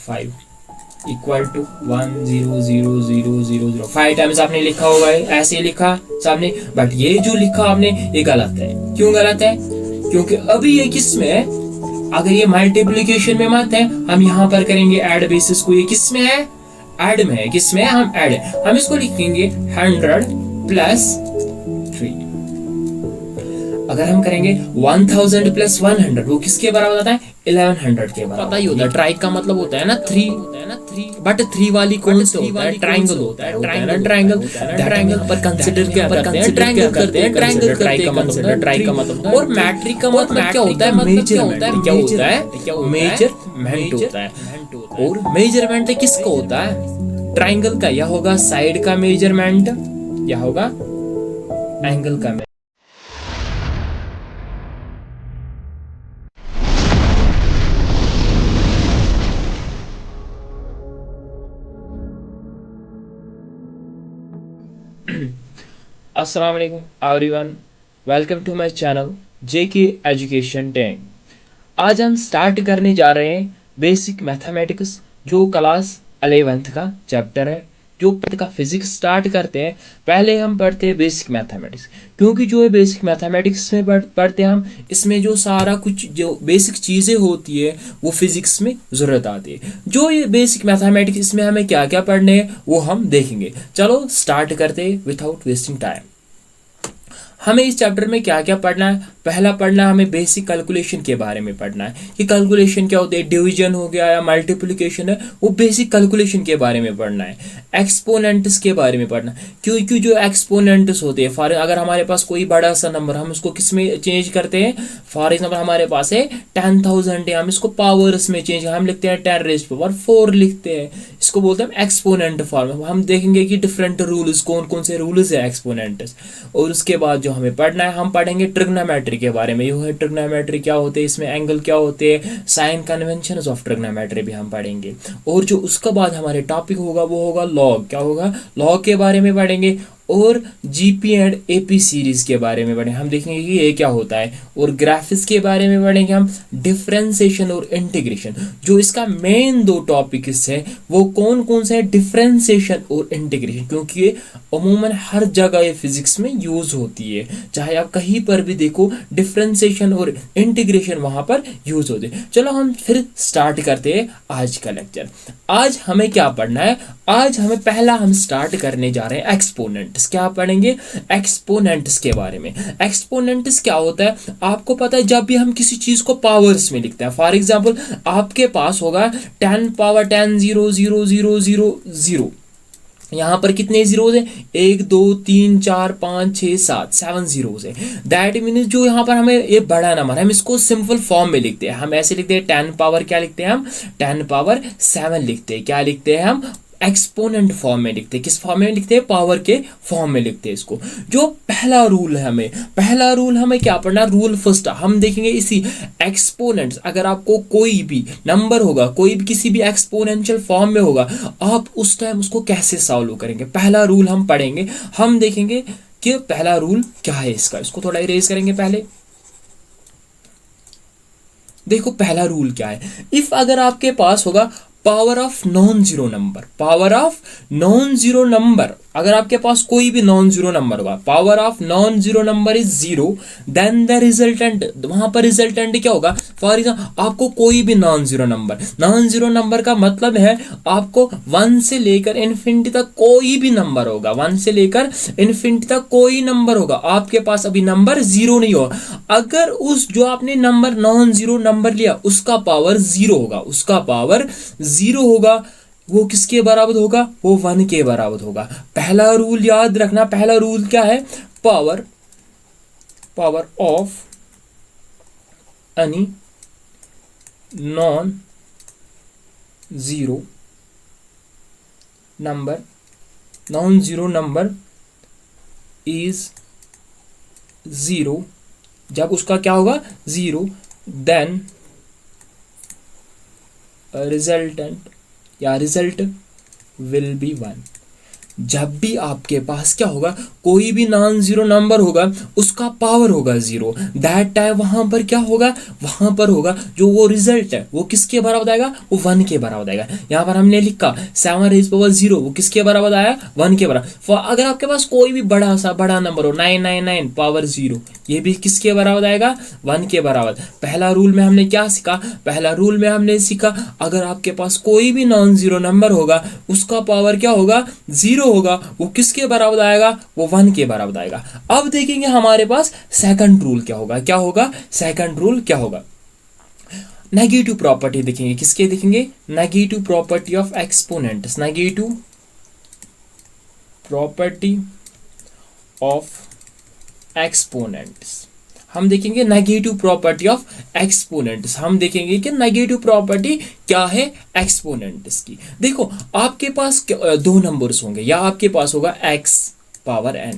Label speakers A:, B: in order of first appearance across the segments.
A: 5 equal to 1,0,0,0,0,0 5 times आपने लिखा होगा, ऐसे लिखा सामने, बट ये जो लिखा आपने ये गलत है। क्यों गलत है? क्योंकि अभी ये किस में है? अगर ये मल्टीप्लिकेशन में मत है, हम यहाँ पर करेंगे ऐड बेसिस को। ये किस में है? ऐड में है। किस में है? हम ऐड है। हम इसको लिखेंगे 100 प्लस 3। अगर हम करेंगे 1000 प्लस 100, वो किसके बराबर होता है? 1100 के बराबर। पता ही होता है ट्राई का मतलब होता है ना 3, बट 3 वाली कौन से होता है? ट्रायंगल होता है ना, ट्रायंगल। ट्रायंगल पर कंसीडर क्या करते हैं? ट्रायंगल करते हैं। ट्रायंगल ट्राई का मतलब, ट्राई का मतलब। और मैट्रिक का मतलब क्या होता है? मेजरमेंट। क्या होता है? मेजरमेंट होता है। और मेजरमेंट किसका होता है? ट्रायंगल का। या होगा साइड का मेजरमेंट, या होगा एंगल का। अस्सलाम वालेकुम everyone, welcome to my channel JK education tank. आज हम स्टार्ट करने जा रहे हैं बेसिक मैथमेटिक्स, जो क्लास 11th का चैप्टर है। जो का फिजिक्स स्टार्ट करते हैं, पहले हम पढ़ते हैं बेसिक मैथमेटिक्स, क्योंकि जो है बेसिक मैथमेटिक्स में पढ़ते हैं हम, इसमें जो सारा कुछ जो बेसिक चीज़ें होती है वो फिजिक्स में ज़रूरत आती है। जो ये बेसिक मैथमेटिक्स, इसमें हमें क्या क्या पढ़ने हैं वो हम देखेंगे। चलो स्टार्ट करते हैं विदाउट वेस्टिंग टाइम। हमें इस चैप्टर में क्या क्या पढ़ना है? पहला पढ़ना है हमें बेसिक कैलकुलेशन के बारे में पढ़ना है कि कैलकुलेशन क्या होते हैं, डिवीजन हो गया या मल्टीप्लिकेशन है, वो बेसिक कैलकुलेशन के बारे में पढ़ना है। एक्सपोनेंट्स के बारे में पढ़ना है, क्योंकि जो एक्सपोनेंट्स होते हैं, फॉर अगर हमारे पास कोई बड़ा सा नंबर, हम उसको किस में चेंज करते हैं? फॉर एग्जाम्पल हमारे पास है 10,000 है, हम इसको पावर्स में चेंज, हम लिखते हैं 10⁻⁴ लिखते हैं। इसको बोलते हैं एक्सपोनेंट फॉर्म। हम देखेंगे कि डिफरेंट रूल्स, कौन कौन से रूल्स है एक्सपोनेंट्स। और उसके बाद जो हमें पढ़ना है, हम पढ़ेंगे ट्रिग्नोमेट्री के बारे में। ये है ट्रिग्नोमेट्री क्या होते हैं, इसमें एंगल क्या होते हैं, साइन कन्वेंशंस ऑफ ट्रिग्नोमेट्री भी हम पढ़ेंगे। और जो उसका बाद हमारे टॉपिक होगा वो होगा लॉग। क्या होगा? लॉग के बारे में पढ़ेंगे। और जीपी एंड एपी सीरीज के बारे में पढ़ेंगे, हम देखेंगे कि ये क्या होता है। और ग्राफिक्स के बारे में पढ़ेंगे हम, डिफरेंशिएशन और इंटीग्रेशन। जो इसका मेन दो टॉपिक्स है वो कौन कौन से हैं? डिफरेंशिएशन और इंटीग्रेशन, क्योंकि ये अमूमन हर जगह ये फिजिक्स में यूज होती है। चाहे आप कहीं पर भी देखो, डिफरेंशिएशन और इंटीग्रेशन वहां पर यूज होते हैं। चलो हम फिर स्टार्ट करते हैं आज का लेक्चर। आज हमें क्या पढ़ना है? आज हमें पहला हम स्टार्ट करने जा रहे हैं एक्सपोनेंट्स। क्या पढ़ेंगे? एक्सपोनेंट्स के बारे में। एक्सपोनेंट्स क्या होता है आपको पता है? जब भी हम किसी चीज को पावर्स में लिखते हैं, फॉर एग्जांपल आपके पास होगा 10⁻10,0,0,0,0, यहाँ पर कितने जीरोज हैं? 1 2 3 4 5 6 7 7 जीरोज है। दैट मीन्स जो यहाँ पर हमें ये बड़ा नंबर, हम इसको सिंपल फॉर्म में लिखते हैं। हम ऐसे लिखते हैं 10 पावर, क्या लिखते हैं हम? 10⁻7 लिखते हैं। क्या लिखते हैं हम? एक्सपोनेंट फॉर्म में लिखते हैं। किस फॉर्म में लिखते हैं? पावर के फॉर्म में लिखते हैं इसको। जो पहला रूल है, पहला रूल हमें क्या पढ़ना? रूल फर्स्ट हम देखेंगे इसी एक्सपोनेंट्स। अगर आपको कोई भी नंबर होगा, कोई भी किसी भी एक्सपोनेंशियल फॉर्म में होगा, आप उस टाइम उसको कैसे सॉल्व करेंगे, पहला रूल हम पढ़ेंगे। हम देखेंगे कि पहला रूल क्या है इसका। इसको थोड़ा इरेज करेंगे पहले। देखो पहला रूल क्या है। इफ अगर आपके पास होगा power of non zero number, power of non zero number, अगर आपके पास कोई भी नॉन जीरो नंबर होगा, power of non zero number is 0, then the resultant, वहां पर रिजल्टेंट क्या होगा? फॉर एग्जाम्पल आपको कोई भी नॉन जीरो नंबर का मतलब है आपको 1 से लेकर इन्फिनिटी तक कोई भी नंबर होगा, 1 से लेकर इन्फिनिटी तक कोई नंबर होगा, आपके पास अभी नंबर 0 नहीं होगा। अगर उस जो आपने नंबर नॉन जीरो नंबर लिया उसका पावर 0 होगा, उसका पावर 0 होगा, वो किसके बराबर होगा? वो 1 के बराबर होगा। पहला रूल याद रखना। पहला रूल क्या है? Power of any non zero number is 0। जब उसका क्या होगा? 0, देन रिजल्टेंट या रिजल्ट विल बी 1। जब भी आपके पास क्या होगा, कोई भी नॉन जीरो नंबर होगा उसका पावर होगा जीरो, दैट टाइम वहां पर क्या होगा, वहां पर होगा जो वो रिजल्ट है वो किसके बराबर आएगा, वो 1 के बराबर आएगा। यहाँ पर हमने लिखा 7 रेज पावर 0, वो किसके बराबर आया, 1 के बराबर। अगर आपके पास कोई भी बड़ा नंबर हो 999 पावर 0, ये भी किसके बराबर आएगा, 1 के बराबर। पहला रूल में हमने क्या सीखा, पहला रूल में हमने सीखा अगर आपके पास कोई भी नॉन जीरो नंबर होगा उसका पावर क्या होगा, 0 होगा, वो किसके बराबर आएगा, वो 1 के बराबर आएगा। अब देखेंगे हमारे पास सेकंड रूल क्या होगा, क्या होगा सेकंड रूल क्या होगा, नेगेटिव प्रॉपर्टी देखेंगे। किसके देखेंगे, negative property of exponents, negative property of exponents. हम देखेंगे नेगेटिव प्रॉपर्टी ऑफ एक्सपोनेंट्स, हम देखेंगे कि नेगेटिव प्रॉपर्टी क्या है एक्सपोनेंट्स की। देखो आपके पास दो नंबर्स होंगे, या आपके पास होगा x power n,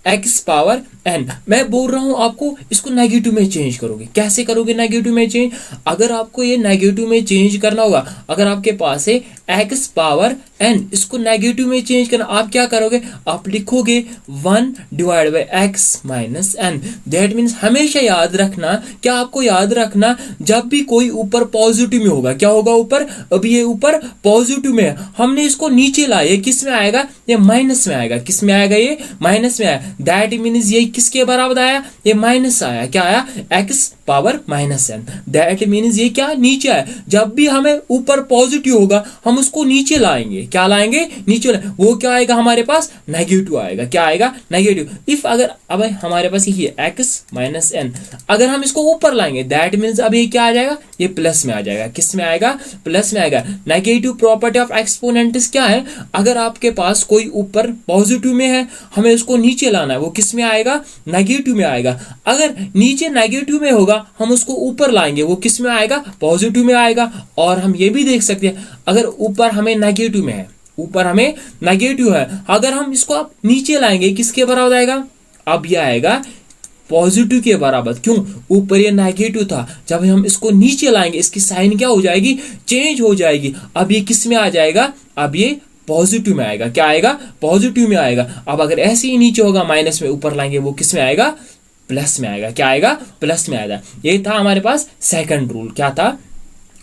A: x power n। मैं बोल रहा हूं आपको इसको नेगेटिव में चेंज करोगे, कैसे करोगे नेगेटिव में चेंज, अगर आपको ये नेगेटिव में चेंज करना होगा, अगर आपके पास है x पावर n, इसको नेगेटिव में चेंज करना, आप क्या करोगे, आप लिखोगे 1 divide by x minus n। That means हमेशा याद रखना, क्या आपको याद रखना, जब भी कोई ऊपर पॉजिटिव में होगा, क्या होगा ऊपर, अभी ये ऊपर पॉजिटिव में है, हमने इसको नीचे लाया, किस में आएगा, ये माइनस में आएगा, किस में आएगा, ये माइनस में आया। दैट मीन्स ये किसके बराबर आया, ये माइनस आया, क्या आया, x power minus n। That means ये क्या नीचे आया, जब भी हमें ऊपर पॉजिटिव होगा हम उसको नीचे लाएंगे, क्या लाएंगे, नीचे लाएंगे, वो क्या आएगा हमारे पास, नेगेटिव आएगा, क्या आएगा, नेगेटिव। इफ अगर अब हमारे पास ये x माइनस n, अगर हम इसको ऊपर लाएंगे दैट मीन्स अब ये क्या आ जाएगा, ये प्लस में आ जाएगा, किस में आएगा, प्लस में आएगा। नेगेटिव प्रॉपर्टी ऑफ एक्सपोनेंट्स क्या है, अगर आपके पास कोई ऊपर पॉजिटिव में है हमें उसको नीचे लाना है, वो किस में आएगा, नेगेटिव में आएगा। अगर नीचे नेगेटिव में होगा हम उसको ऊपर लाएंगे, वो किस में आएगा, पॉजिटिव में आएगा। और हम ये भी देख सकते हैं अगर ऊपर हमें नेगेटिव में है, ऊपर हमें नेगेटिव है, अगर हम इसको आप नीचे लाएंगे किसके बराबर आएगा, अब ये आएगा पॉजिटिव के बराबर। क्यों, ऊपर ये नेगेटिव था, जब हम इसको नीचे लाएंगे इसकी साइन क्या हो जाएगी, चेंज हो जाएगी, अब ये किस में आ जाएगा, अब ये पॉजिटिव में आएगा, क्या आएगा, पॉजिटिव में आएगा। अब अगर ऐसे ही नीचे होगा माइनस में, ऊपर लाएंगे वो किस में आएगा, प्लस में आएगा, क्या आएगा, प्लस में आएगा। ये था हमारे पास सेकंड रूल। क्या था,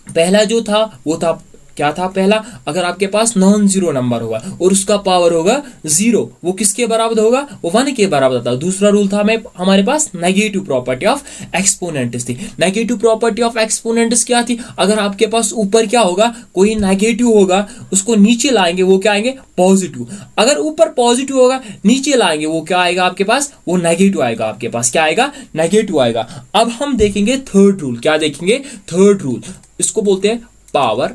A: पहला जो था वो था, क्या था पहला, अगर आपके पास नॉन जीरो नंबर होगा और उसका पावर होगा 0, वो किसके बराबर होगा, वो 1 के बराबर था। दूसरा रूल था हमारे पास नेगेटिव प्रॉपर्टी ऑफ एक्सपोनेंट्स थी। नेगेटिव प्रॉपर्टी ऑफ एक्सपोनेंट्स क्या थी, अगर आपके पास ऊपर क्या होगा, कोई नेगेटिव होगा, उसको नीचे लाएंगे वो क्या आएंगे, पॉजिटिव। अगर ऊपर पॉजिटिव होगा नीचे लाएंगे वो क्या आएगा आपके पास, वो नेगेटिव आएगा, आपके पास क्या आएगा, नेगेटिव आएगा। अब हम देखेंगे थर्ड रूल, क्या देखेंगे, थर्ड रूल, इसको बोलते हैं पावर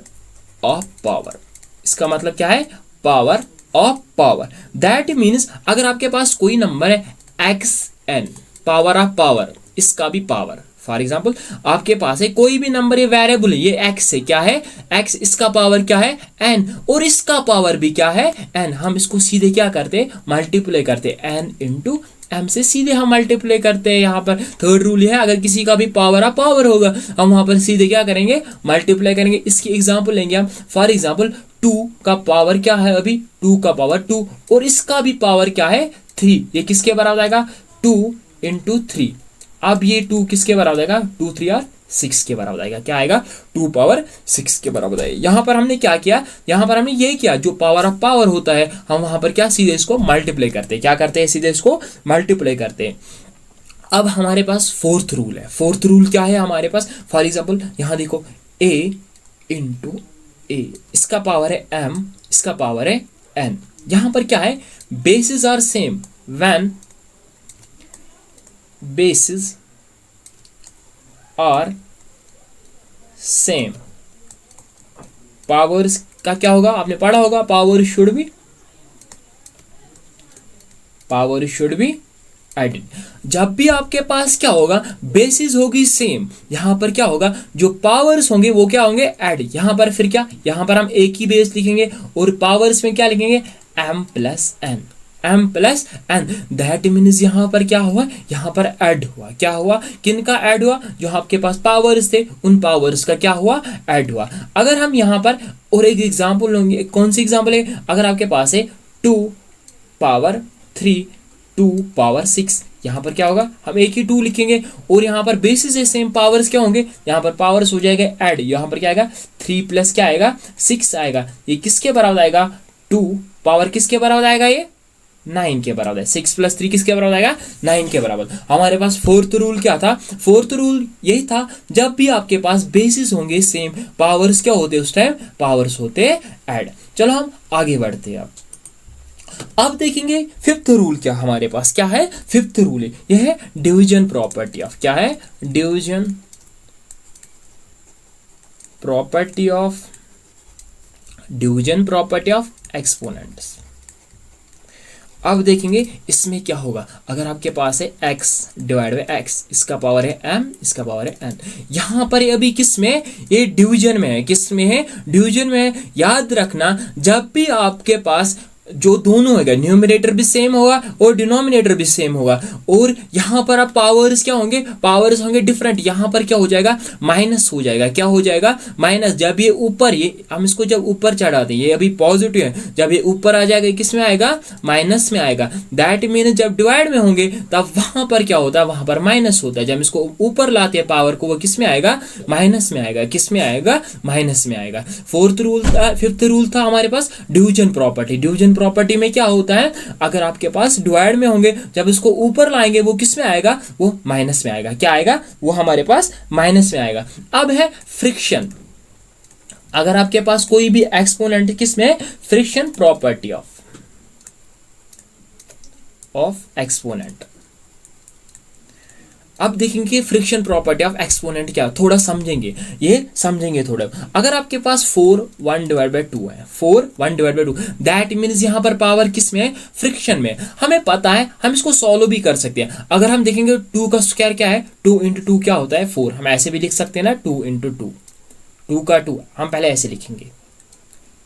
A: ऑफ पावर। इसका मतलब क्या है, power of power. That means अगर आपके पास कोई नंबर है xn, पावर ऑफ पावर, इसका भी पावर, फॉर एग्जाम्पल आपके पास है कोई भी नंबर, ये वेरिएबल है, ये x है, क्या है x, इसका पावर क्या है n, और इसका पावर भी क्या है n। हम इसको सीधे क्या करते, मल्टीप्लाई करते, n इंटू m से सीधे हम मल्टीप्लाई करते हैं। यहाँ पर थर्ड रूल है, अगर किसी का भी पावर ऑफ पावर होगा हम वहां पर सीधे क्या करेंगे, मल्टीप्लाई करेंगे। इसकी एग्जांपल लेंगे हम, फॉर एग्जांपल 2 का पावर क्या है, अभी 2 का पावर 2, और इसका भी पावर क्या है 3, ये किसके बराबर आएगा, 2 इंटू 3। अब ये 2 किसके बराबर आएगा, 2 3 और 6 के बराबर आएगा, क्या आएगा, 2 पावर 6 के बराबर आएगा। यहाँ पर हमने क्या किया, यहाँ पर हमने ये किया, जो पावर ऑफ पावर होता है हम वहां पर क्या सीधे इसको मल्टीप्लाई करते हैं, क्या करते हैं, सीधे इसको मल्टीप्लाई करते हैं। अब हमारे पास फोर्थ रूल है। फोर्थ रूल क्या है हमारे पास, फॉर एग्जाम्पल यहाँ देखो a इंटू ए, इसका पावर है m, इसका पावर है n। यहाँ पर क्या है, basis are same when basis are same. Powers का क्या होगा, आपने पढ़ा होगा, पावर शुड बी एडेड। जब भी आपके पास क्या होगा, बेसिस होगी सेम, यहां पर क्या होगा, जो पावर्स होंगे वो क्या होंगे, ऐड। यहां पर फिर क्या, यहां पर हम एक ही बेस लिखेंगे और पावर्स में क्या लिखेंगे, m plus n। That means यहां पर क्या हुआ, यहां पर ऐड हुआ, क्या हुआ, किनका ऐड हुआ, जो आपके पास पावर्स थे उन पावर्स का क्या हुआ, ऐड हुआ। अगर हम यहां पर और एक एग्जांपल लेंगे, कौन सी एग्जांपल है, अगर आपके पास है 2 पावर 3 2 पावर 6। यहाँ पर क्या होगा, हम एक ही 2 लिखेंगे और यहाँ पर बेसिस है सेम, पावर्स क्या होंगे, यहाँ पर पावर्स हो जाएगा ऐड, यहाँ पर क्या आएगा 3 प्लस क्या आएगा 6 आएगा। ये किसके बराबर आएगा, 2 पावर किसके बराबर आएगा, ये 9 के बराबर है। 6 प्लस 3 किसके बराबर आएगा, 9 के बराबर। हमारे पास फोर्थ रूल क्या था, फोर्थ रूल यही था, जब भी आपके पास बेसिस होंगे सेम, पावर्स क्या होते उस टाइम, पावर्स होते ऐड। चलो हम आगे बढ़ते हैं। अब देखेंगे फिफ्थ रूल क्या हमारे पास, क्या है फिफ्थ रूल है, यह है डिवीजन प्रॉपर्टी ऑफ, क्या है division property of, division property of exponents. अब देखेंगे इसमें क्या होगा, अगर आपके पास है x डिवाइड बाई x, इसका पावर है m, इसका पावर है n। यहां पर अभी किस में, ये डिवीजन में है, किस में है, डिवीजन में है। याद रखना जब भी आपके पास जो दोनों होगा, न्यूमरेटर भी सेम होगा और डिनोमिनेटर भी सेम होगा, और यहाँ पर अब पावर्स क्या होंगे, पावर्स होंगे डिफरेंट। यहाँ पर क्या हो जाएगा, माइनस हो जाएगा, क्या हो जाएगा माइनस। जब ये ऊपर, ये हम इसको जब ऊपर चढ़ाते हैं, ये अभी पॉजिटिव है, जब ये ऊपर आ जाएगा किस में आएगा, माइनस में आएगा। दैट मीन जब डिवाइड में होंगे तब वहां पर क्या होता है, वहां पर माइनस होता है। जब इसको ऊपर लाते हैं पावर को, वो किस में आएगा, माइनस में आएगा, किस में आएगा, माइनस में आएगा। फोर्थ रूल था, फिफ्थ रूल था हमारे पास डिवीजन प्रॉपर्टी। डिवीजन प्रॉपर्टी में क्या होता है, अगर आपके पास डिवाइड में होंगे, जब इसको ऊपर लाएंगे वो किस में आएगा, वो माइनस में आएगा। क्या आएगा, वो हमारे पास माइनस में आएगा। अब है फ्रिक्शन। अगर आपके पास कोई भी एक्सपोनेंट किस में, फ्रिक्शन प्रॉपर्टी ऑफ एक्सपोनेंट। अब देखेंगे फ्रिक्शन प्रॉपर्टी ऑफ एक्सपोनेंट क्या, थोड़ा समझेंगे, ये समझेंगे थोड़ा। अगर आपके पास 4 1 डिवाइड बाई 2 है, 4 1 डिवाइड बाई 2, दैट मीन्स यहाँ पर पावर किस में है, फ्रिक्शन में। हमें पता है, हम इसको सॉल्व भी कर सकते हैं। अगर हम देखेंगे 2 का स्क्वायर क्या है, 2 इंटू 2 क्या होता है 4। हम ऐसे भी लिख सकते हैं ना, 2 इंटू 2, 2 का 2, हम पहले ऐसे लिखेंगे,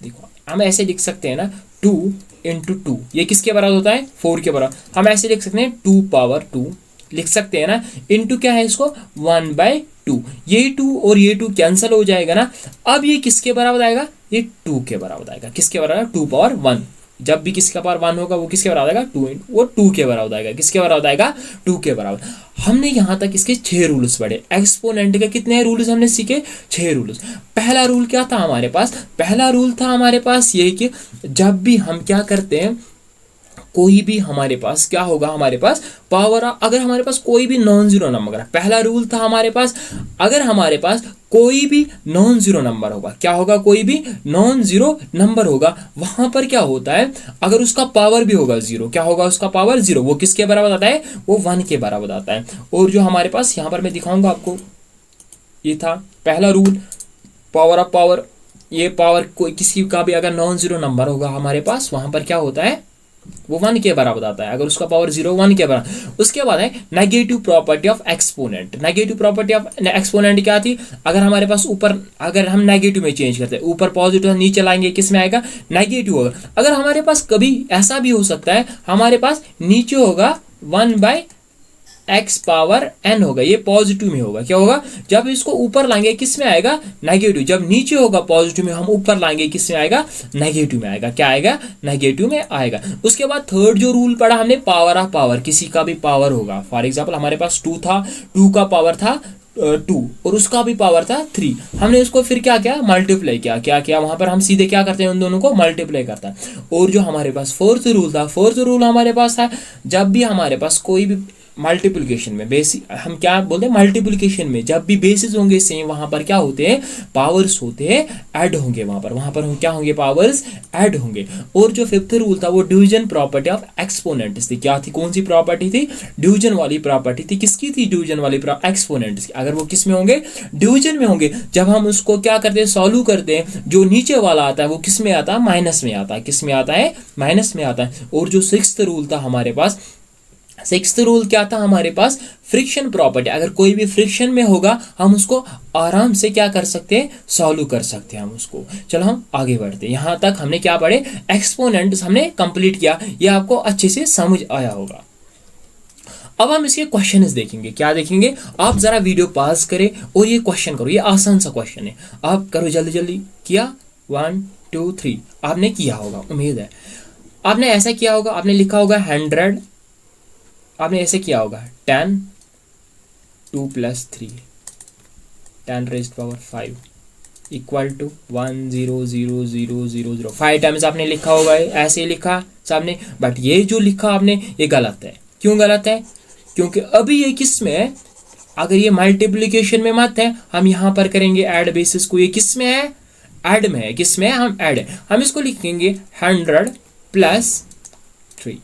A: देखो हम ऐसे लिख सकते हैं ना, 2 इंटू 2, ये किसके बराबर होता है, 4 के बराबर। हम ऐसे लिख सकते हैं 2 पावर 2 लिख सकते हैं ना, इनटू क्या है इसको 1 बाई 2। ये 2 और ये 2 कैंसिल हो जाएगा ना। अब ये किसके बराबर आएगा, ये 2 के बराबर आएगा। किसके बराबर, 2 पावर 1। जब भी किसका पावर 1 होगा वो किसके बराबर आएगा, 2 वो 2 के बराबर आएगा। किसके बराबर आएगा, 2 के बराबर। हमने यहाँ तक इसके 6 रूल्स पढ़े। एक्सपोनेंट के कितने रूल्स हमने सीखे, 6 रूल्स। पहला रूल क्या था हमारे पास, पहला रूल था हमारे पास ये कि जब भी हम क्या करते हैं, कोई भी हमारे पास क्या होगा, हमारे पास पावर, अगर हमारे पास कोई भी नॉन जीरो नंबर है, पहला रूल था हमारे पास, अगर हमारे पास कोई भी नॉन जीरो नंबर होगा, क्या होगा, कोई भी नॉन जीरो नंबर होगा, वहां पर क्या होता है, अगर उसका पावर भी होगा जीरो, क्या होगा उसका पावर जीरो, वो किसके बराबर आता है, वो 1 के बराबर आता है। और जो हमारे पास यहाँ पर मैं दिखाऊंगा आपको, ये था पहला रूल, पावर ऑफ पावर। ये पावर कोई किसी का भी अगर नॉन जीरो नंबर होगा हमारे पास, वहां पर क्या होता है, वो 1 के बराबर आता है, अगर उसका पावर 0 1 के बराबर। उसके बाद है negative property of exponent. Negative property of exponent क्या थी, अगर हमारे पास ऊपर, अगर हम नेगेटिव में चेंज करते हैं, ऊपर पॉजिटिव नीचे लाएंगे, किस में आएगा, नेगेटिव होगा। अगर हमारे पास कभी ऐसा भी हो सकता है, हमारे पास नीचे होगा 1 बाई x पावर n होगा, ये पॉजिटिव में होगा। क्या होगा, जब इसको ऊपर लाएंगे किस में आएगा, नेगेटिव। जब नीचे होगा पॉजिटिव में, हम ऊपर लाएंगे किस में आएगा, नेगेटिव में आएगा। क्या आएगा, नेगेटिव में आएगा। उसके बाद थर्ड जो रूल पढ़ा हमने, पावर ऑफ पावर। किसी का भी पावर होगा, फॉर एग्जाम्पल हमारे पास 2 था, 2 का पावर था 2 और उसका भी पावर था 3। हमने उसको फिर क्या किया, मल्टीप्लाई किया। क्या किया, वहां पर हम सीधे क्या करते हैं, उन दोनों को मल्टीप्लाई करता है। और जो हमारे पास फोर्थ रूल था, फोर्थ रूल हमारे पास है, जब भी हमारे पास कोई भी मल्टीप्लिकेशन में, बेसिक हम क्या बोलते हैं, मल्टीप्लिकेशन में जब भी बेसिस होंगे सेम, वहां पर क्या होते हैं, पावर्स होते हैं ऐड होंगे। वहां पर क्या होंगे, पावर्स ऐड होंगे। और जो फिफ्थ रूल था वो डिवीजन प्रॉपर्टी ऑफ एक्सपोनेंट्स थी। क्या थी, कौन सी प्रॉपर्टी थी, डिवीजन वाली प्रॉपर्टी थी। किसकी थी, डिवीजन वाली, एक्सपोनेंट्स की। अगर वो किस में होंगे, डिवीजन में होंगे, जब हम उसको क्या करते हैं, सॉल्व करते हैं, जो नीचे वाला आता है वो किस में आता है, माइनस में आता है। किस में आता है, माइनस में आता है। और जो सिक्स्थ रूल था हमारे पास, सिक्स्थ रूल क्या था हमारे पास, फ्रिक्शन प्रॉपर्टी। अगर कोई भी फ्रिक्शन में होगा, हम उसको आराम से क्या कर सकते हैं, सॉल्व कर सकते हैं हम उसको। चलो हम आगे बढ़ते हैं। यहां तक हमने क्या पढ़े, एक्सपोनेंट्स हमने कंप्लीट किया, ये आपको अच्छे से समझ आया होगा। अब हम इसके क्वेश्चंस देखेंगे। क्या देखेंगे, आप जरा वीडियो पॉज करें और ये क्वेश्चन करो। ये आसान सा क्वेश्चन है, आप करो जल्दी जल्दी। किया 1 2 3, आपने किया होगा, उम्मीद है। आपने ऐसा किया होगा, आपने लिखा होगा 100, आपने ऐसे किया होगा 10 2 + 3 10⁵ इक्वल टू 1000000 5 टाइम्स आपने लिखा होगा, ऐसे ही लिखा सामने। बट ये जो लिखा आपने ये गलत है। क्यों गलत है? क्योंकि अभी ये किस में है? अगर ये मल्टीप्लिकेशन में मत है, हम यहाँ पर करेंगे ऐड बेसिस को। ये किस में है? ऐड में है। किस में है? हम ऐड है। हम इसको लिखेंगे 100 + 3।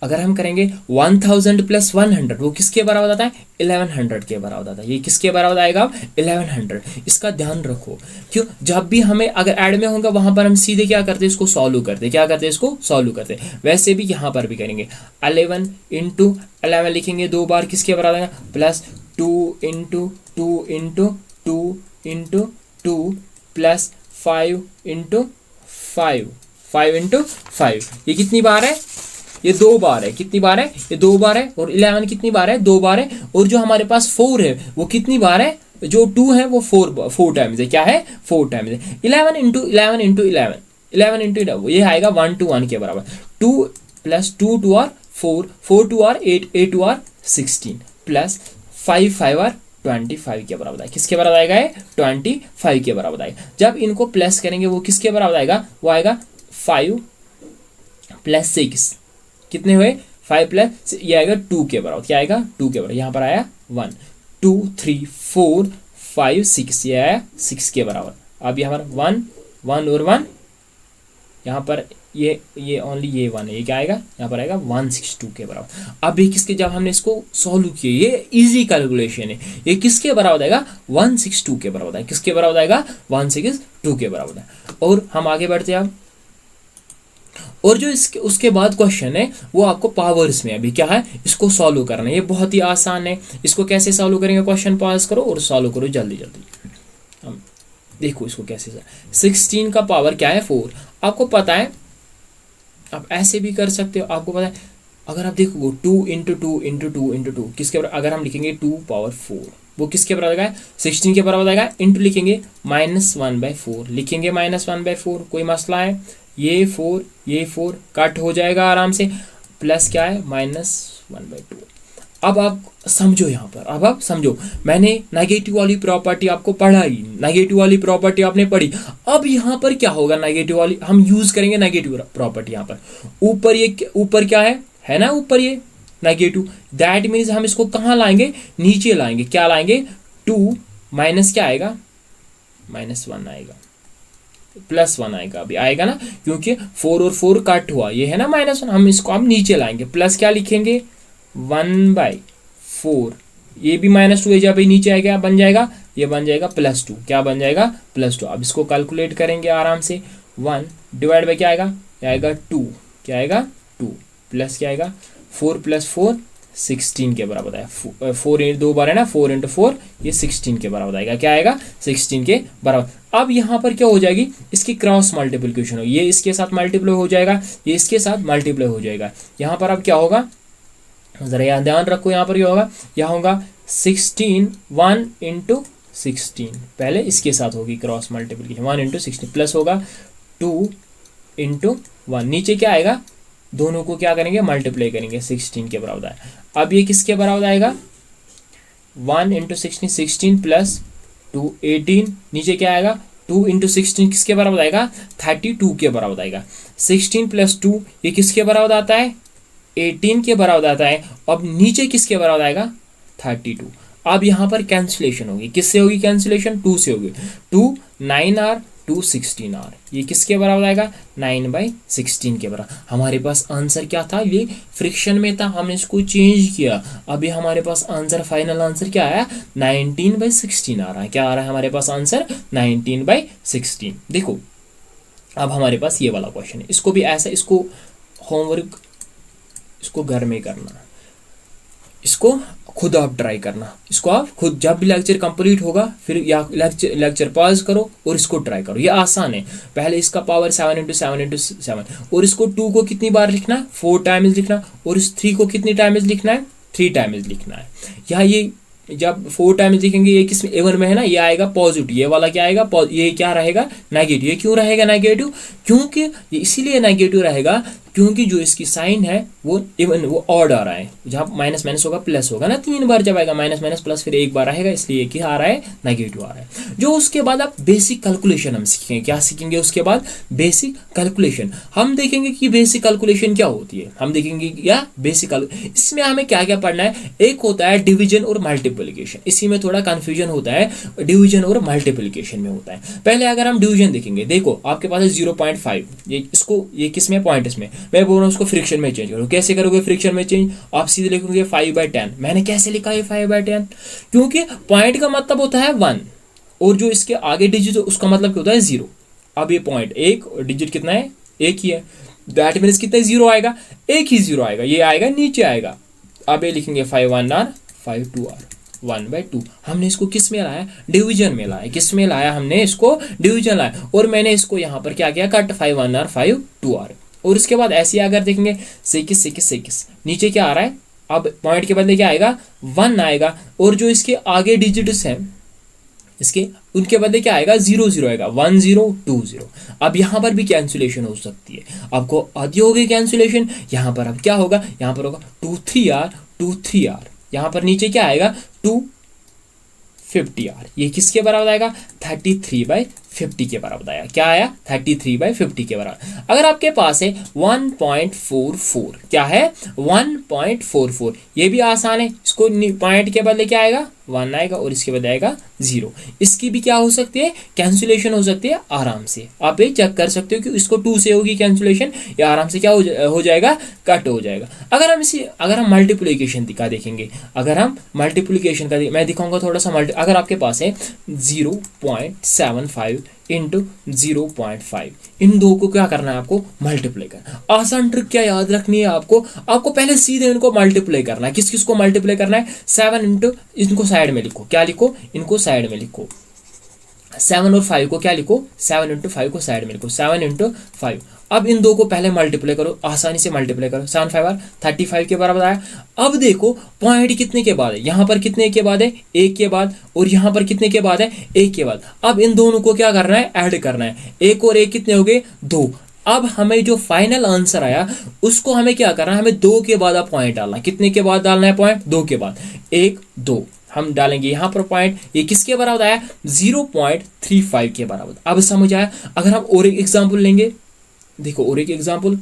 A: अगर हम करेंगे 1000 + 100, वो किसके बराबर आता है? 1100 के बराबर आता है। ये किसके बराबर आएगा? 1100। इसका ध्यान रखो। क्यों? जब भी हमें अगर ऐड में होगा वहां पर हम सीधे क्या करते हैं? इसको सॉल्व करते। क्या करते हैं? इसको सॉल्व करते। वैसे भी यहाँ पर भी करेंगे 11 × 11 लिखेंगे 2 बार, किसके बराबर आएगा? Plus 2 × 2 × 2 × 2 plus 5 × 5 5 × 5। ये कितनी बार है? ये 2 बार है। कितनी बार है? ये 2 बार है। और 11 कितनी बार है? 2 बार है। और जो हमारे पास 4 है वो कितनी बार है? जो 2 है वो 4 टाइम्स है। क्या है? 4 टाइम्स है। 11 × 11 × 11 11 × 11 ये आएगा 1 to 1 के बराबर। 2 + 2 2 are 4 4 2 are 8 8 2 are 16 plus 5 5 are 25 के बराबर आएगा। किसके बराबर आएगा? 25 के बराबर आएगा। जब इनको प्लस करेंगे वो किसके बराबर आएगा? वो आएगा 5 + 6 कितने हुए? 5 + ये आएगा 2 के बराबर। क्या आएगा? 2 के बराबर। यहाँ पर आया 1 2 3 4 5 6, ये आया 6 के बराबर। अब यहाँ पर 1 1 और 1, यहाँ पर ये ओनली ये 1 है। ये क्या आएगा? यहाँ पर आएगा 162 के बराबर। अब ये किसके, जब हमने इसको सॉल्व किया, ये इजी कैलकुलेशन है, ये किसके बराबर आएगा? 162 के बराबर आएगा। किसके बराबर आएगा? 162 के बराबर है। और हम आगे बढ़ते हैं अब। और जो इसके उसके बाद क्वेश्चन है वो आपको पावर्स में अभी क्या है, इसको सॉल्व करना है। ये बहुत ही आसान है। इसको कैसे सॉल्व करेंगे? क्वेश्चन पॉज करो और सॉल्व करो जल्दी जल्दी। हम देखो इसको कैसे। 16 का पावर क्या है? 4। आपको पता है, आप ऐसे भी कर सकते हो। आपको पता है, अगर आप देखो 2 × 2 × 2 × 2 किसके बराबर? अगर हम लिखेंगे 2⁴ वो किसके बराबर आएगा? 16 के बराबर आएगा। इंटू लिखेंगे -1/4, लिखेंगे -1/4। कोई मसला है? ये 4 कट हो जाएगा आराम से। प्लस क्या है? -1/2। अब आप समझो यहाँ पर, अब आप समझो, मैंने नेगेटिव वाली प्रॉपर्टी आपको पढ़ाई, नेगेटिव वाली प्रॉपर्टी आपने पढ़ी। अब यहाँ पर क्या होगा? नेगेटिव वाली हम यूज करेंगे नेगेटिव प्रॉपर्टी। यहाँ पर ऊपर ये ऊपर क्या है ना, ऊपर ये नेगेटिव, दैट मीन्स हम इसको कहाँ लाएंगे? नीचे लाएंगे। क्या लाएंगे? 2 माइनस क्या आएगा? -1 आएगा, +1 आएगा। अभी आएगा ना, क्योंकि 4 और 4 कट हुआ, ये है ना -1। हम इसको हम नीचे लाएंगे। प्लस क्या लिखेंगे? 1/4। ये भी -2 है, जब नीचे आएगा बन जाएगा, ये बन जाएगा +2। क्या बन जाएगा? +2। अब इसको कैलकुलेट करेंगे आराम से। 1 डिवाइड बाई क्या आएगा? ये आएगा 2। क्या आएगा? 2 प्लस क्या आएगा? 4 + 4 16 के बराबर आएगा। 4 2 बार है ना, 4 × 4 ये 16 के बराबर आएगा। क्या आएगा? 16 के बराबर। अब यहाँ पर क्या हो जाएगी? इसकी क्रॉस मल्टीप्लिकेशन होगी। ये इसके साथ मल्टीप्लाई हो जाएगा, ये इसके साथ मल्टीप्लाई हो जाएगा। यहाँ पर अब क्या होगा? जरा यहाँ ध्यान रखो। यहाँ पर क्या होगा? यहाँ होगा 16 1 × 16, पहले इसके साथ होगी क्रॉस मल्टीप्लिकेशन। 1 × 16 प्लस होगा 2 × 1। नीचे क्या आएगा? दोनों को क्या करेंगे? मल्टीप्लाई करेंगे। 16 के बराबर आएगा। अब ये किसके बराबर आएगा? 1 × 16 16 + 2 18। नीचे क्या आएगा? 2 × 16 किसके बराबर आएगा? 32 के बराबर आएगा। 16 + 2 ये किसके बराबर आता है? 18 के बराबर आता है। अब नीचे किसके बराबर आएगा? 32। अब यहाँ पर कैंसिलेशन होगी। किससे होगी कैंसिलेशन? 2 से होगी। 2 9 R 2 16 R, ये किसके बराबर आएगा? 9/16 के बराबर। हमारे पास आंसर क्या था? ये फ्रिक्शन में था, हमने इसको चेंज किया। अभी हमारे पास आंसर, फाइनल आंसर क्या आया? 19/16 आ रहा है। क्या आ रहा है हमारे पास आंसर? 19/16। देखो अब हमारे पास ये वाला क्वेश्चन है। इसको भी ऐसा, इसको होमवर्क इसको घर में करना, इसको खुद आप ट्राई करना। इसको आप खुद, जब भी लेक्चर कंप्लीट होगा फिर या लेक्चर पॉज करो और इसको ट्राई करो। ये आसान है। पहले इसका पावर 7 × 7 × 7, और इसको 2 को कितनी बार लिखना है? 4 टाइम्स लिखना। और इस 3 को कितनी टाइम्स लिखना है? 3 टाइम्स लिखना है। यहाँ ये जब 4 टाइम्स लिखेंगे ये किस इवन में है ना, ये आएगा पॉजिटिव, ये वाला क्या आएगा, ये क्या रहेगा, नेगेटिव। ये क्यों रहेगा नेगेटिव, क्योंकि ये इसीलिए नेगेटिव रहेगा क्योंकि जो इसकी साइन है वो इवन, वो ऑड आ रहा है। जहाँ माइनस माइनस होगा प्लस होगा ना, 3 बार जब आएगा माइनस माइनस प्लस फिर एक बार आएगा, इसलिए क्या आ रहा है, नेगेटिव आ रहा है। जो उसके बाद आप बेसिक कैलकुलेशन हम सीखेंगे, क्या सीखेंगे उसके बाद, बेसिक कैलकुलेशन। हम देखेंगे कि बेसिक कैलकुलेशन क्या होती है, हम देखेंगे क्या बेसिक। इसमें हमें क्या क्या पढ़ना है, एक होता है डिवीजन और मल्टीप्लिकेशन, इसी में थोड़ा कंफ्यूजन होता है, डिवीजन और मल्टीप्लिकेशन में होता है। पहले अगर हम डिवीजन देखेंगे, देखो आपके पास है 0.5, ये इसको, ये किस में, पॉइंट इसमें, मैं बोल रहा हूँ उसको फ्रिक्शन में चेंज करो। कैसे करोगे फ्रिक्शन में चेंज, आप सीधे लिखोगे 5/10। मैंने कैसे लिखा है 5/10, क्योंकि पॉइंट का मतलब होता है 1 और जो इसके आगे डिजिट उसका मतलब क्या होता है 0। अब ये पॉइंट एक और डिजिट कितना है, एक ही है, दैट मीन्स कितना 0 आएगा, एक ही 0 आएगा, ये आएगा नीचे आएगा। अब ये लिखेंगे 5/1r 5/2r 1/2। हमने इसको किस में लाया, डिवीजन में लाया। किस में लाया हमने इसको, डिवीजन लाया। और मैंने इसको यहाँ पर क्या किया, कट 5/1r 5/2r। और उसके बाद ऐसे अगर देखेंगे 6 नीचे क्या आ रहा है, अब पॉइंट के बदले क्या आएगा, 1 आएगा। और जो इसके आगे डिजिट्स हैं इसके, उनके बदले क्या आएगा, 0 आएगा, 1 0 2 0। अब यहाँ पर भी कैंसिलेशन हो सकती है, आपको आती होगी कैंसिलेशन। यहाँ पर अब क्या होगा, यहाँ पर होगा 2 3r 2 3r। यहाँ पर नीचे क्या आएगा 250r। ये किसके बराबर आएगा, 33/50 के बराबर आया। क्या आया, 33/50 के बराबर। अगर आपके पास है 1.44, क्या है 1.44, ये भी आसान है। इसको पॉइंट के बदले क्या आएगा, 1 आएगा और इसके बदले आएगा 0। इसकी भी क्या हो सकती है, कैंसिलेशन हो सकती है आराम से। आप ये चेक कर सकते हो कि इसको 2 से होगी कैंसिलेशन, या आराम से क्या हो जाएगा, कट हो जाएगा। अगर हम मल्टीप्लिकेशन का देखेंगे, अगर हम मल्टीप्लिकेशन का मैं दिखाऊंगा थोड़ा सा अगर आपके पास है 0.75 इंटू 0.5, इन दो को क्या करना है, आपको मल्टीप्लाई करना। आसान ट्रिक क्या याद रखनी है आपको पहले सीधे इनको मल्टीप्लाई करना है। किस किस को मल्टीप्लाई करना है, 7 इंटू, इनको साइड में लिखो, क्या लिखो, इनको साइड में लिखो। 7 और 5 को क्या लिखो, 7 इंटू 5 को साइड में लिखो, 7 इंटू 5। अब इन दो को पहले मल्टीप्लाई करो, आसानी से मल्टीप्लाई करो। 7 5 35 के बराबर आया। अब देखो पॉइंट कितने के बाद है, यहाँ पर कितने के बाद है, 1 के बाद, और यहाँ पर कितने के बाद है, 1 के बाद। अब इन दोनों को क्या करना है, ऐड करना है। 1 और 1 कितने हो गए, 2। अब हमें जो फाइनल आंसर आया उसको हमें क्या करना है, हमें 2 के बाद अब पॉइंट डालना है। कितने के बाद डालना है पॉइंट, 2 के बाद, 1 2 हम डालेंगे यहाँ पर पॉइंट। ये किसके बराबर आया, 0.35 के बराबर। अब समझ आया। अगर हम और एक एग्जाम्पल लेंगे, देखो और एक एग्जाम्पल,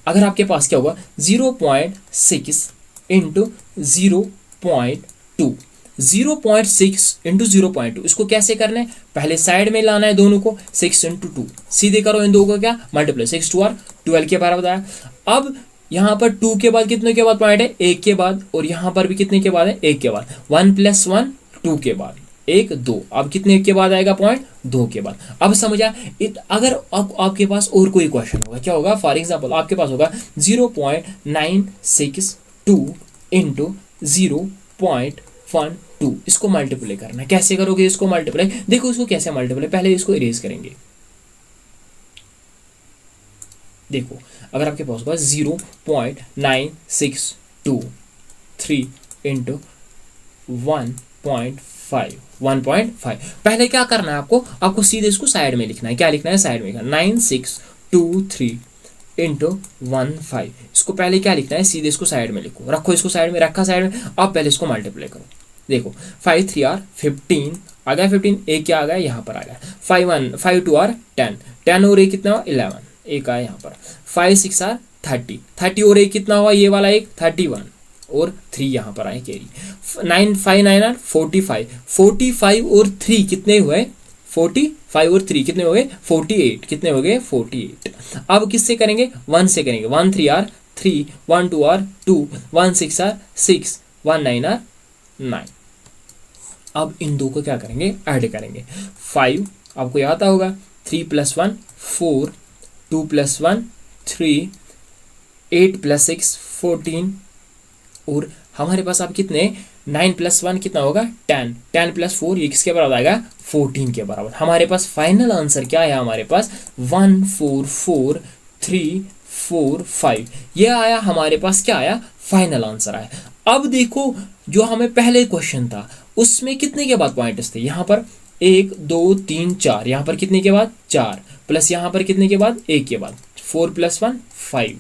A: अगर आपके पास क्या होगा, 0.6 इंटू 0.2, 0.6 इंटू 0.2। इसको कैसे करना है, पहले साइड में लाना है दोनों को, 6 इंटू 2, सीधे करो इन दो को क्या मल्टीप्लाई, 6 2r 12 के बराबर आया। अब यहाँ पर 2 के बाद कितने के बाद पॉइंट है, 1 के बाद, और यहाँ पर भी कितने के बाद है, 1 के बाद। 1 + 1 2 के बाद, 1 2। अब कितने के बाद आएगा पॉइंट, 2 के बाद। अब समझा। अगर आपके पास और कोई क्वेश्चन होगा, क्या होगा, फॉर एग्जाम्पल आपके पास होगा 0.962 इंटू 0.12, इसको मल्टीप्लाई करना है। कैसे करोगे इसको मल्टीप्लाई, देखो इसको कैसे मल्टीप्लाई, पहले इसको इरेज करेंगे। देखो अगर आपके पास होगा 0.9623 इंटू 1.5, पहले क्या करना है आपको सीधे इसको साइड में लिखना है। क्या लिखना है, साइड में लिखना, 9623 इंटू 15। इसको पहले क्या लिखना है, सीधे इसको साइड में लिखो, रखो इसको साइड में, रखा साइड में। अब पहले इसको मल्टीप्लाई करो। देखो 5 3r 15 आ गया, 15 एक क्या आ गया, यहाँ पर आ गया। 5 2r 10, 10 और एक कितना हुआ, 11, एक आया यहाँ पर। 5 6r 30, 30 और एक कितना हुआ, ये वाला एक 31, और 3 यहाँ पर आए कैरी। 9 5 9r 45, 45 और 3 कितने हुए, 45 और 3 कितने हो गए, 48, कितने हो गए, 48। अब किससे करेंगे, 1 से करेंगे। 1 3r 3, 1 2r 2, 1 6r 6, 1 9r 9। अब इन दो को क्या करेंगे, ऐड करेंगे। 5 आपको याद होगा, 3 + 1 4, 2 + 1 3, 8 + 6 14, और हमारे पास अब कितने, 9 + 1 कितना होगा, 10, 10 + 4 ये किसके बराबर आएगा, 14 के बराबर। हमारे पास फाइनल आंसर क्या है, हमारे पास 14435, ये आया हमारे पास, क्या आया, फाइनल आंसर आया। अब देखो जो हमें पहले क्वेश्चन था उसमें कितने के बाद पॉइंट्स थे, यहाँ पर 1 2 3 4, यहाँ पर कितने के बाद 4, प्लस यहाँ पर कितने के बाद 1 के बाद 4 + 1 5।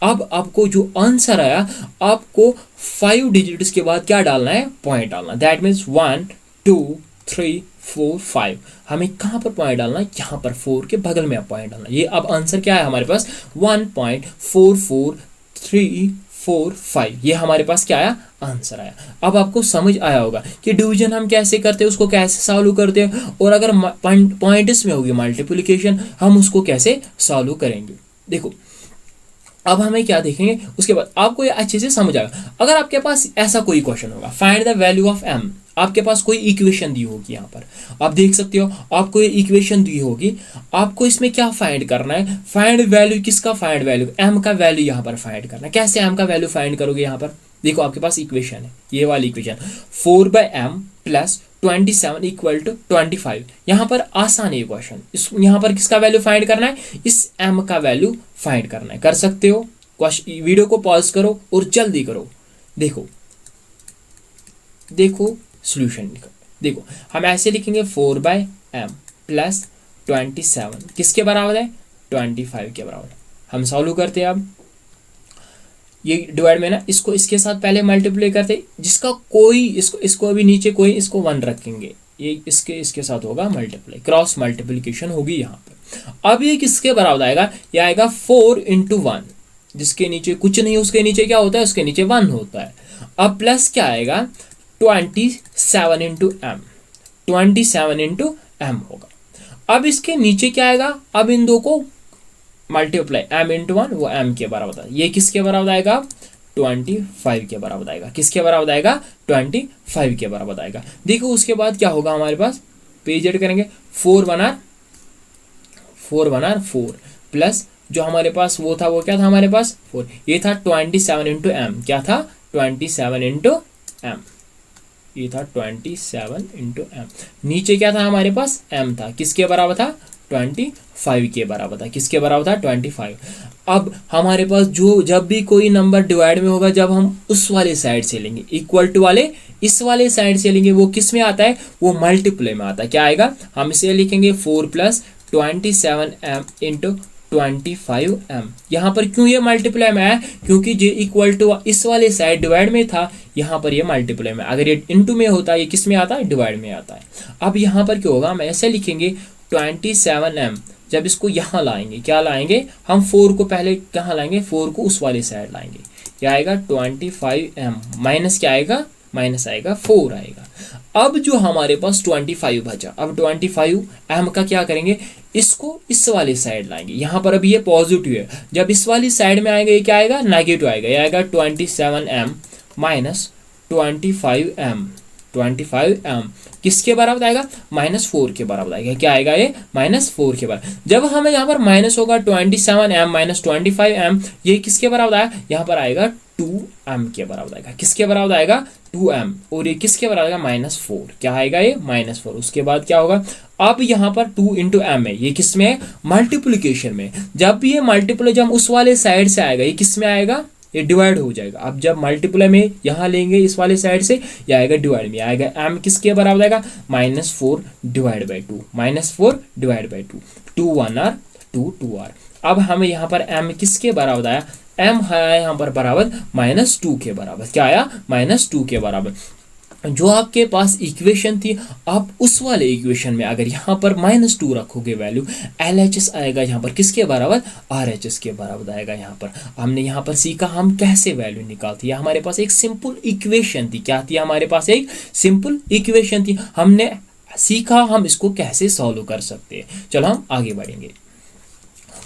A: अब आपको जो आंसर आया, आपको 5 डिजिट्स के बाद क्या डालना है, पॉइंट डालना। That means 1 2 3 4 5। हमें कहाँ पर पॉइंट डालना है, यहाँ पर 4 के बगल में पॉइंट डालना। ये अब आंसर क्या है हमारे पास, 1.4435। ये हमारे पास क्या आया, आंसर आया। अब आपको समझ आया होगा कि डिवीजन हम कैसे करते हैं, उसको कैसे सॉल्व करते हैं, और अगर पॉइंट्स में होगी मल्टीप्लिकेशन हम उसको कैसे सॉल्व करेंगे। देखो अब हमें क्या देखेंगे, उसके बाद आपको ये अच्छे से समझ आएगा। अगर आपके पास ऐसा कोई क्वेश्चन होगा, find the value of m, आपके पास कोई इक्वेशन दी होगी, यहाँ पर आप देख सकते हो आपको ये इक्वेशन दी होगी, आपको इसमें क्या फाइंड करना है, फाइंड वैल्यू, किसका फाइंड वैल्यू, m का वैल्यू यहाँ पर फाइंड करना है। कैसे m का वैल्यू फाइंड करोगे, यहाँ पर देखो आपके पास इक्वेशन है, ये वाली इक्वेशन 4/m + 27 = 25। यहाँ पर आसान है क्वेश्चन, यहाँ पर किसका वैल्यू फाइंड करना है, इस m का वैल्यू फाइंड करना है। कर सकते हो, वीडियो को पॉज करो और जल्दी करो। देखो सॉल्यूशन देखो, हम ऐसे लिखेंगे 4/m + 27 किसके बराबर है, 25 के बराबर। हम सॉल्व करते हैं। अब ये डिवाइड में ना, इसको इसके साथ पहले मल्टीप्लाई करते, जिसका कोई इसको अभी नीचे कोई इसको 1 रखेंगे, ये इसके साथ होगा मल्टीप्लाई, क्रॉस मल्टीप्लिकेशन होगी यहाँ पे। अब ये किसके बराबर आएगा, ये आएगा 4 × 1, जिसके नीचे कुछ नहीं, उसके नीचे क्या होता है, उसके नीचे 1 होता है। अब प्लस क्या आएगा, 27 × m, 27 × m होगा। अब इसके नीचे क्या आएगा, अब इन दो को मल्टीप्लाई, m × 1 वो m के बराबर है, ये किसके बराबर आएगा, 25 के बराबर आएगा। किसके बराबर आएगा, 25 के बराबर आएगा। देखो उसके बाद क्या होगा हमारे पास, पेज ऐड करेंगे, 4 1 4 प्लस जो हमारे पास वो था, वो क्या था हमारे पास 4, ये था 27 × m, क्या था 27 × m, ये था 27 × m। नीचे क्या था हमारे पास, m था, किसके बराबर था, 25 के बराबर था। किसके बराबर था, 25। अब हमारे पास जो जब भी कोई नंबर डिवाइड में होगा, जब हम उस वाले साइड से लेंगे, इक्वल टू वाले इस वाले साइड से लेंगे, वो किस में आता है, वो मल्टीप्लाई में आता है। क्या आएगा, हम इसे लिखेंगे 4 + 27m × 25m। यहाँ पर क्यों ये मल्टीप्लाई में आया, क्योंकि जो इक्वल टू इस वाले साइड डिवाइड में था, यहाँ पर ये मल्टीप्लाई में। अगर ये इनटू में होता, ये किस में आता है, डिवाइड में आता है। अब यहाँ पर क्या होगा, हम ऐसे लिखेंगे 27m, जब इसको यहाँ लाएंगे, क्या लाएंगे हम, 4 को पहले कहाँ लाएंगे, 4 को उस वाले साइड लाएंगे, क्या आएगा 25m, माइनस क्या आएगा, माइनस आएगा 4 आएगा। अब जो हमारे पास 25 बचा, अब 25m का क्या करेंगे, इसको इस वाले साइड लाएंगे। यहाँ पर अभी ये पॉजिटिव है, जब इस वाली साइड में आएगा, ये क्या आएगा, नेगेटिव आएगा। ये आएगा 27m - 25m, 25m किसके बराबर आएगा, -4 के बराबर आएगा। क्या आएगा, ये -4 के बराबर। जब हमें यहाँ पर माइनस होगा 27m - 25m, ये किसके बराबर आएगा, यहाँ पर आएगा 2m के बराबर आएगा। किसके बराबर आएगा, 2m, और ये किसके बराबर आएगा, -4। क्या आएगा, ये -4। उसके बाद क्या होगा, अब यहाँ पर 2 × m है, ये किस में है, मल्टीप्लिकेशन में। जब भी ये मल्टीप्लाई जब उस वाले साइड से आएगा, ये किस में आएगा, ये डिवाइड हो जाएगा। अब जब मल्टीप्लाई में यहाँ लेंगे इस वाले साइड से, ये आएगा डिवाइड में, आएगा m किसके बराबर आएगा, -4 / 2, -4 / 2, 2 1 r 2 2 r। अब हमें यहाँ पर m किसके बराबर आया, m आया यहाँ पर बराबर -2 के बराबर। क्या आया, -2 के बराबर। जो आपके पास इक्वेशन थी, आप उस वाले इक्वेशन में अगर यहाँ पर -2 रखोगे वैल्यू, LHS आएगा यहाँ पर किसके बराबर, RHS के बराबर आएगा। यहाँ पर हमने यहाँ पर सीखा हम कैसे वैल्यू निकालती है। हमारे पास एक सिंपल इक्वेशन थी, क्या थी हमारे पास, एक सिंपल इक्वेशन थी, हमने सीखा हम इसको कैसे सॉल्व कर सकते हैं। चलो हम आगे बढ़ेंगे।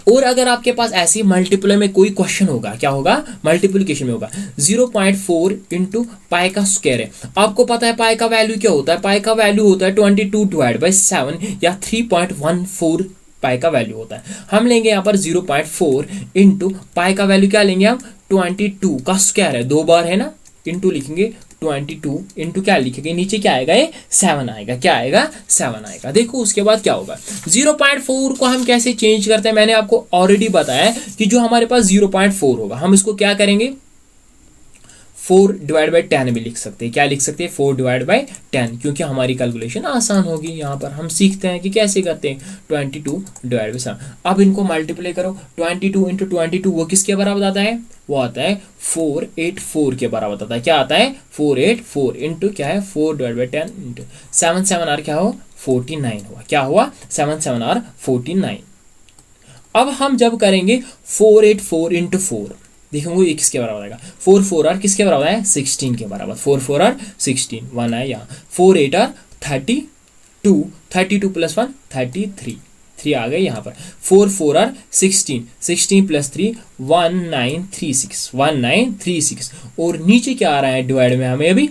A: और अगर आपके पास ऐसी मल्टीप्लाई में कोई क्वेश्चन होगा, क्या होगा, मल्टीप्लिकेशन में होगा, 0.4 × पाई का स्क्वायर है। आपको पता है पाई का वैल्यू क्या होता है, पाई का वैल्यू होता है 22/7 या 3.14 पाई का वैल्यू होता है। हम लेंगे यहाँ पर 0.4 × पाई का वैल्यू क्या लेंगे हम, 22 का स्क्वायर है, 2 बार है ना, इंटू लिखेंगे 22 इंटू क्या लिखेंगे, नीचे क्या आएगा, ये 7 आएगा। क्या आएगा, 7 आएगा। देखो उसके बाद क्या होगा, 0.4 को हम कैसे चेंज करते हैं, मैंने आपको ऑलरेडी बताया कि जो हमारे पास 0.4 होगा, हम इसको क्या करेंगे, 4 डिवाइड बाई 10 भी लिख सकते हैं। क्या लिख सकते हैं? 4 डिवाइड बाई 10, क्योंकि हमारी कैलकुलेशन आसान होगी। यहाँ पर हम सीखते हैं कि कैसे करते हैं। 22 डिवाइड बाई 7। अब इनको मल्टीप्लाई करो। 22 इंटू 22 वो किसके बराबर आता है? वो आता है 484 के बराबर आता है। क्या आता है? 484 इंटू क्या है? 4 डिवाइड बाई 10 इंटू 7 7 आर क्या हो? 49 हुआ। क्या हुआ? 7 7 आर 49। अब हम जब करेंगे 484 इंटू 4, देखेंगे ये किसके बराबर आएगा? 4 4 आर किसके बराबर है? 16 के बराबर। 4 4 आर 16, 1 है यहाँ। 4 8 आर 32, 32 प्लस 1 33, 3 आ गए यहाँ पर। 4 4 आर 16, 16 प्लस 3 1936, 1936। और नीचे क्या आ रहा है डिवाइड में? हमें अभी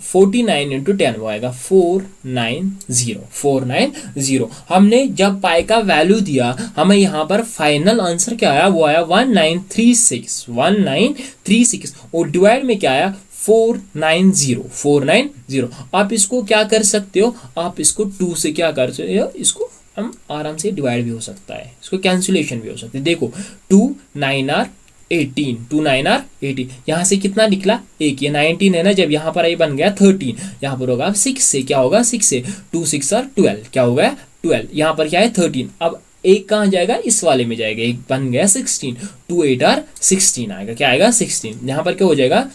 A: 49 इंटू 10 वो आएगा 490, 490। हमने जब पाई का वैल्यू दिया, हमें यहाँ पर फाइनल आंसर क्या आया? वो आया 1936, 1936। और डिवाइड में क्या आया? 490, 490। आप इसको क्या कर सकते हो? आप इसको 2 से क्या कर सकते हो? इसको हम आराम से डिवाइड भी हो सकता है, इसको कैंसिलेशन भी हो सकती है। देखो 2 9 आर 18, 2 9 आर 18। यहाँ से कितना निकला? एक। ये 19 है ना, जब यहाँ पर ये बन गया 13, यहाँ पर होगा 6 से। क्या होगा? 6 से 2 6 आर 12। क्या होगा? 12। यहाँ पर क्या है? 13। अब एक कहाँ जाएगा? इस वाले में जाएगा। एक बन गया 16, 2 8 आर 16 आएगा। क्या आएगा? 16। यहाँ पर क्या हो जाएगा?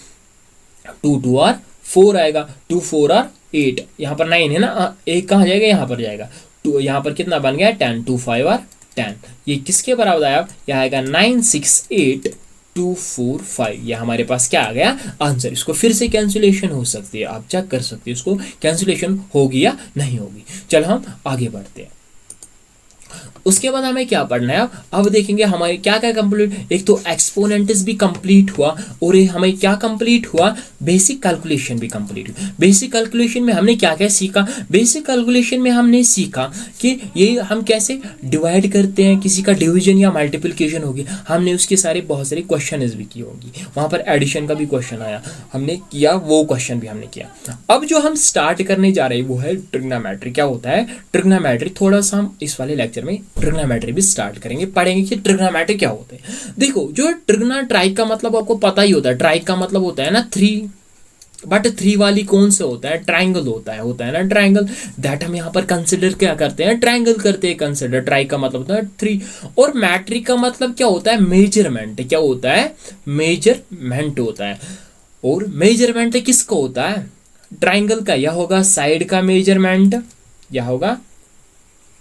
A: 2 2 आर 4 आएगा, 2 4 आर 8। यहाँ पर 9 है ना, एक कहाँ जाएगा? यहाँ पर जाएगा। तो यहाँ पर कितना बन गया? 10, 2 5 आर 10। ये किसके बराबर आया? यह आएगा 968245। यह हमारे पास क्या आ गया? आंसर। इसको फिर से कैंसिलेशन हो सकती है, आप चेक कर सकते हैं इसको कैंसिलेशन होगी या नहीं होगी। चलो हम आगे बढ़ते हैं। उसके बाद हमें क्या पढ़ना है? अब देखेंगे हमारे क्या क्या कंप्लीट। एक तो एक्सपोनेंट्स भी कंप्लीट हुआ, और हमें क्या कंप्लीट हुआ? बेसिक कैलकुलेशन भी कंप्लीट हुई। बेसिक कैलकुलेशन में हमने क्या क्या सीखा? बेसिक कैलकुलेशन में हमने सीखा कि ये हम कैसे डिवाइड करते हैं, किसी का डिवीजन या मल्टीप्लिकेशन होगी, हमने उसके सारे बहुत सारे क्वेश्चन भी की होगी। वहां पर एडिशन का भी क्वेश्चन आया, हमने किया, वो क्वेश्चन भी हमने किया। अब जो हम स्टार्ट करने जा रहे हैं वो है ट्रिग्नोमेट्री। क्या होता है ट्रिग्नोमेट्री? थोड़ा सा हम इस वाले लेक्चर में ट्रिग्नोमेट्री भी स्टार्ट करेंगे, पढ़ेंगे कि ट्रिग्नोमेट्री क्या होते हैं। देखो जो ट्राइक का मतलब आपको पता ही होता है। ट्राइक का मतलब होता है ना 3, बट 3 वाली कौन से होता है? ट्राइंगल होता है ना ट्राइंगल। दैट हम यहाँ पर कंसिडर क्या करते हैं? ट्राइंगल करते हैं कंसिडर। ट्राइक का मतलब होता है 3, और मैट्रिक का मतलब क्या होता है? मेजरमेंट। क्या होता है? मेजरमेंट होता है। और मेजरमेंट किसका होता है? ट्राइंगल का। यह होगा साइड का मेजरमेंट, यह होगा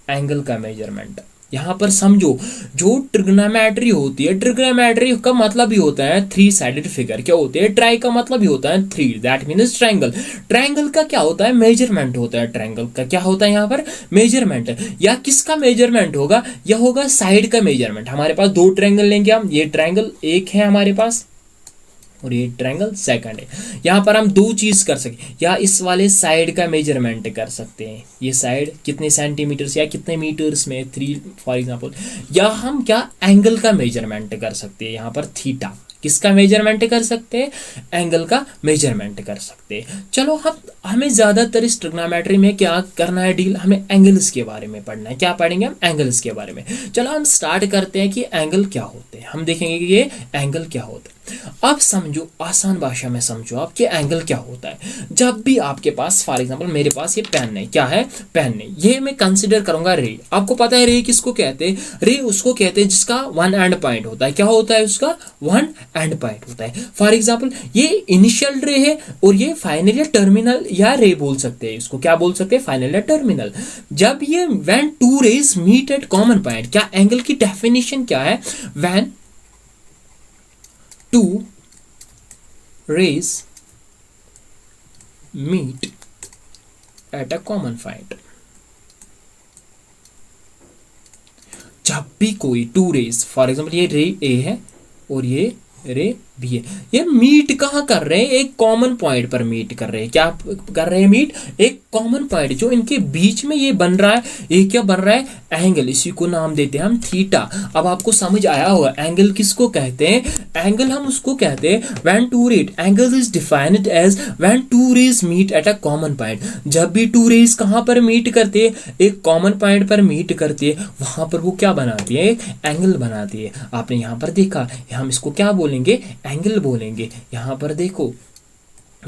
A: एंगल का मेजरमेंट। यहां पर समझो, जो ट्रिग्नोमेट्री होती है, ट्रिग्नोमेट्री का मतलब ही होता है 3 साइडेड फिगर। क्या होते हैं? ट्राई का मतलब ही होता है 3, दैट मीन्स ट्राइंगल। ट्राइंगल का क्या होता है? मेजरमेंट होता है। ट्राइंगल का क्या होता है? यहाँ पर मेजरमेंट। या किसका मेजरमेंट होगा? यह होगा साइड का मेजरमेंट। हमारे पास 2 ट्राइंगल लेंगे हम। ये ट्राइंगल एक है हमारे पास, और ये ट्रायंगल सेकंड है। यहाँ पर हम 2 चीज कर सकते, या इस वाले साइड का मेजरमेंट कर सकते हैं। ये साइड कितने सेंटीमीटर्स या कितने मीटर्स में, 3 फॉर एग्जांपल। या हम क्या एंगल का मेजरमेंट कर सकते हैं। यहाँ पर थीटा किसका मेजरमेंट कर सकते हैं? एंगल का मेजरमेंट कर सकते हैं। चलो हमें ज्यादातर इस ट्रिग्नोमेट्री में क्या करना है डील? हमें एंगल्स के बारे में पढ़ना है। क्या पढ़ेंगे हम? एंगल्स के बारे में। चलो हम स्टार्ट करते हैं कि एंगल क्या होते हैं। हम देखेंगे कि ये एंगल क्या होता है। अब समझो, आसान भाषा में समझो आप कि एंगल क्या होता है। जब भी आपके पास फॉर एग्जांपल मेरे पास ये पेन है, क्या है? पेन है। ये मैं कंसिडर करूंगा रे। आपको पता है रे किसको कहते हैं? रे उसको कहते हैं जिसका 1 एंड पॉइंट होता है। क्या होता है उसका? 1 एंड पॉइंट होता है। फॉर एग्जांपल ये इनिशियल रे है, और ये फाइनल या टर्मिनल या रे बोल सकते हैं। इसको क्या बोल सकते हैं? फाइनल या टर्मिनल। जब ये when 2 rays meet at common point, क्या एंगल की डेफिनेशन क्या है? When 2 rays meet at a common point। जब भी कोई 2 रेज, फॉर एग्जाम्पल ये रे ए है और ये रे बी है, ये मीट कहाँ कर रहे हैं? एक कॉमन पॉइंट पर मीट कर रहे हैं। क्या कर रहे हैं? मीट एक कॉमन पॉइंट जो इनके बीच में ये बन रहा है। ये क्या बन रहा है? एंगल। इसी को नाम देते हैं हम थीटा। अब आपको समझ आया होगा एंगल किसको कहते हैं? एंगल हम उसको कहते हैं when 2 rays, angle is defined as when 2 rays meet at a common point. जब भी 2 रेज कहाँ पर मीट करते हैं? एक कॉमन पॉइंट पर मीट करती है, वहां पर वो क्या बनाती है? एंगल बनाती है। आपने यहाँ पर देखा, हम इसको क्या बोलेंगे? एंगल बोलेंगे। यहां पर देखो,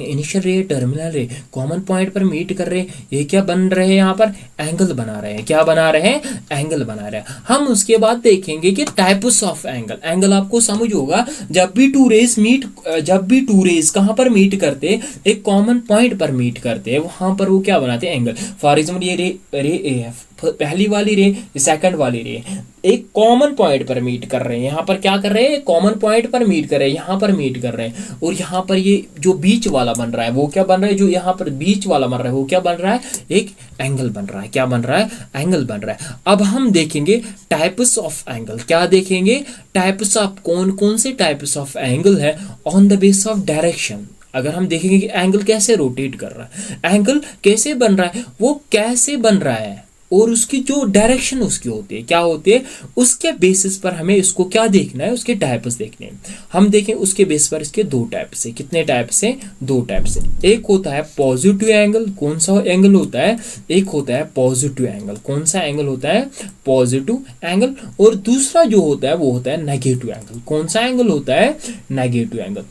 A: इनिशियल रे, टर्मिनल रे कॉमन पॉइंट पर मीट कर रहे हैं, ये क्या बन रहे हैं यहाँ पर, एंगल बना रहे हैं। क्या बना रहे हैं, एंगल बना रहे हैं। हम उसके बाद देखेंगे कि टाइप्स ऑफ एंगल। एंगल आपको समझ होगा, जब भी टू रेज मीट, जब भी टू रेज कहाँ पर मीट करते, एक कॉमन पॉइंट पर मीट करते हैं, वहां पर वो क्या बनाते हैं, एंगल। फॉर एग्जाम्पल ये रे ए है, पहली वाली रे, सेकंड वाली रे एक कॉमन पॉइंट पर मीट कर रहे हैं। यहाँ पर क्या कर रहे हैं, कॉमन पॉइंट पर मीट कर रहे हैं, यहाँ पर मीट कर रहे हैं। और यहाँ पर ये जो बीच वाला बन रहा है वो क्या बन रहा है, जो यहाँ पर बीच वाला बन रहा है वो क्या बन रहा है, एक एंगल बन रहा है। क्या बन रहा है, एंगल बन रहा है। अब हम देखेंगे टाइप्स ऑफ एंगल। क्या देखेंगे, टाइप्स ऑफ, कौन कौन से टाइप्स ऑफ एंगल है on the base of direction. अगर हम देखेंगे कि एंगल कैसे रोटेट कर रहा है, एंगल कैसे बन रहा है, वो कैसे बन रहा है, और उसकी जो डायरेक्शन उसकी होती है क्या होती है, उसके बेसिस पर हमें इसको क्या देखना है, उसके टाइप्स देखने हैं। हम देखें उसके बेस पर इसके दो टाइप्स है। कितने टाइप्स है, दो टाइप्स है। एक होता है पॉजिटिव एंगल, कौन सा एंगल होता है, एक होता है पॉजिटिव एंगल। कौन सा एंगल होता है, पॉजिटिव एंगल। और दूसरा जो होता है वो होता है नेगेटिव एंगल। कौन सा एंगल होता है, नेगेटिव एंगल।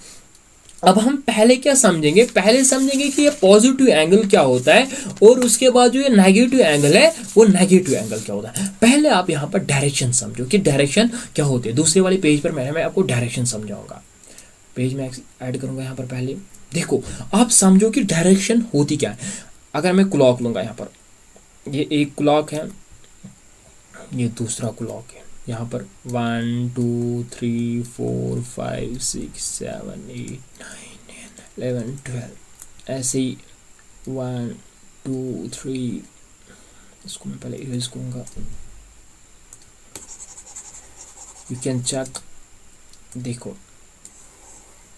A: अब हम पहले क्या समझेंगे, पहले समझेंगे कि ये पॉजिटिव एंगल क्या होता है, और उसके बाद जो ये नेगेटिव एंगल है वो नेगेटिव एंगल क्या होता है। पहले आप यहाँ पर डायरेक्शन समझो कि डायरेक्शन क्या होती है। दूसरे वाले पेज पर मैं आपको डायरेक्शन समझाऊंगा। पेज में ऐड करूंगा यहाँ पर। पहले देखो, आप समझो कि डायरेक्शन होती क्या है। अगर मैं क्लॉक लूंगा यहाँ पर, ये एक क्लॉक है, ये दूसरा क्लॉक है। यहाँ पर 1 2 3 4 5 6 7 8 9 11 12 ऐसे ही 1 2 3। इसको मैं पहले इरेज करूँगा, यू कैन चेक। देखो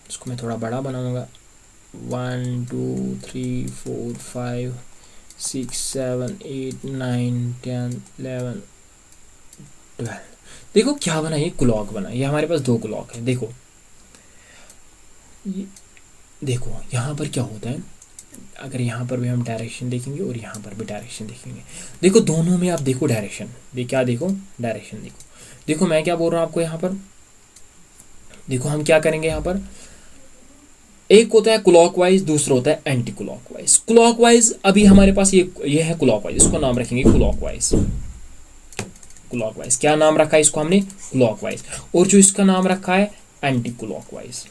A: इसको मैं थोड़ा बड़ा बनाऊँगा। 1 2 3 4 5 6 7 8 9 10 11 12। देखो क्या बना, ये क्लॉक बना। ये हमारे पास दो क्लॉक है। देखो देखो यहाँ पर क्या होता है, अगर यहाँ पर भी हम डायरेक्शन देखेंगे और यहाँ पर भी डायरेक्शन देखेंगे, देखो दोनों में आप देखो डायरेक्शन, क्या देखो, डायरेक्शन देखो। देखो मैं क्या बोल रहा हूँ आपको यहाँ पर, देखो हम क्या करेंगे यहाँ पर, एक होता है क्लॉकवाइज, दूसरा होता है एंटी क्लॉकवाइज। क्लॉकवाइज अभी हमारे पास ये है क्लॉकवाइज, इसको नाम रखेंगे क्लॉकवाइज। क्लॉकवाइज क्या नाम रखा है इसको हमने, क्लॉकवाइज। और जो इसका नाम रखा है एंटी क्लॉकवाइज,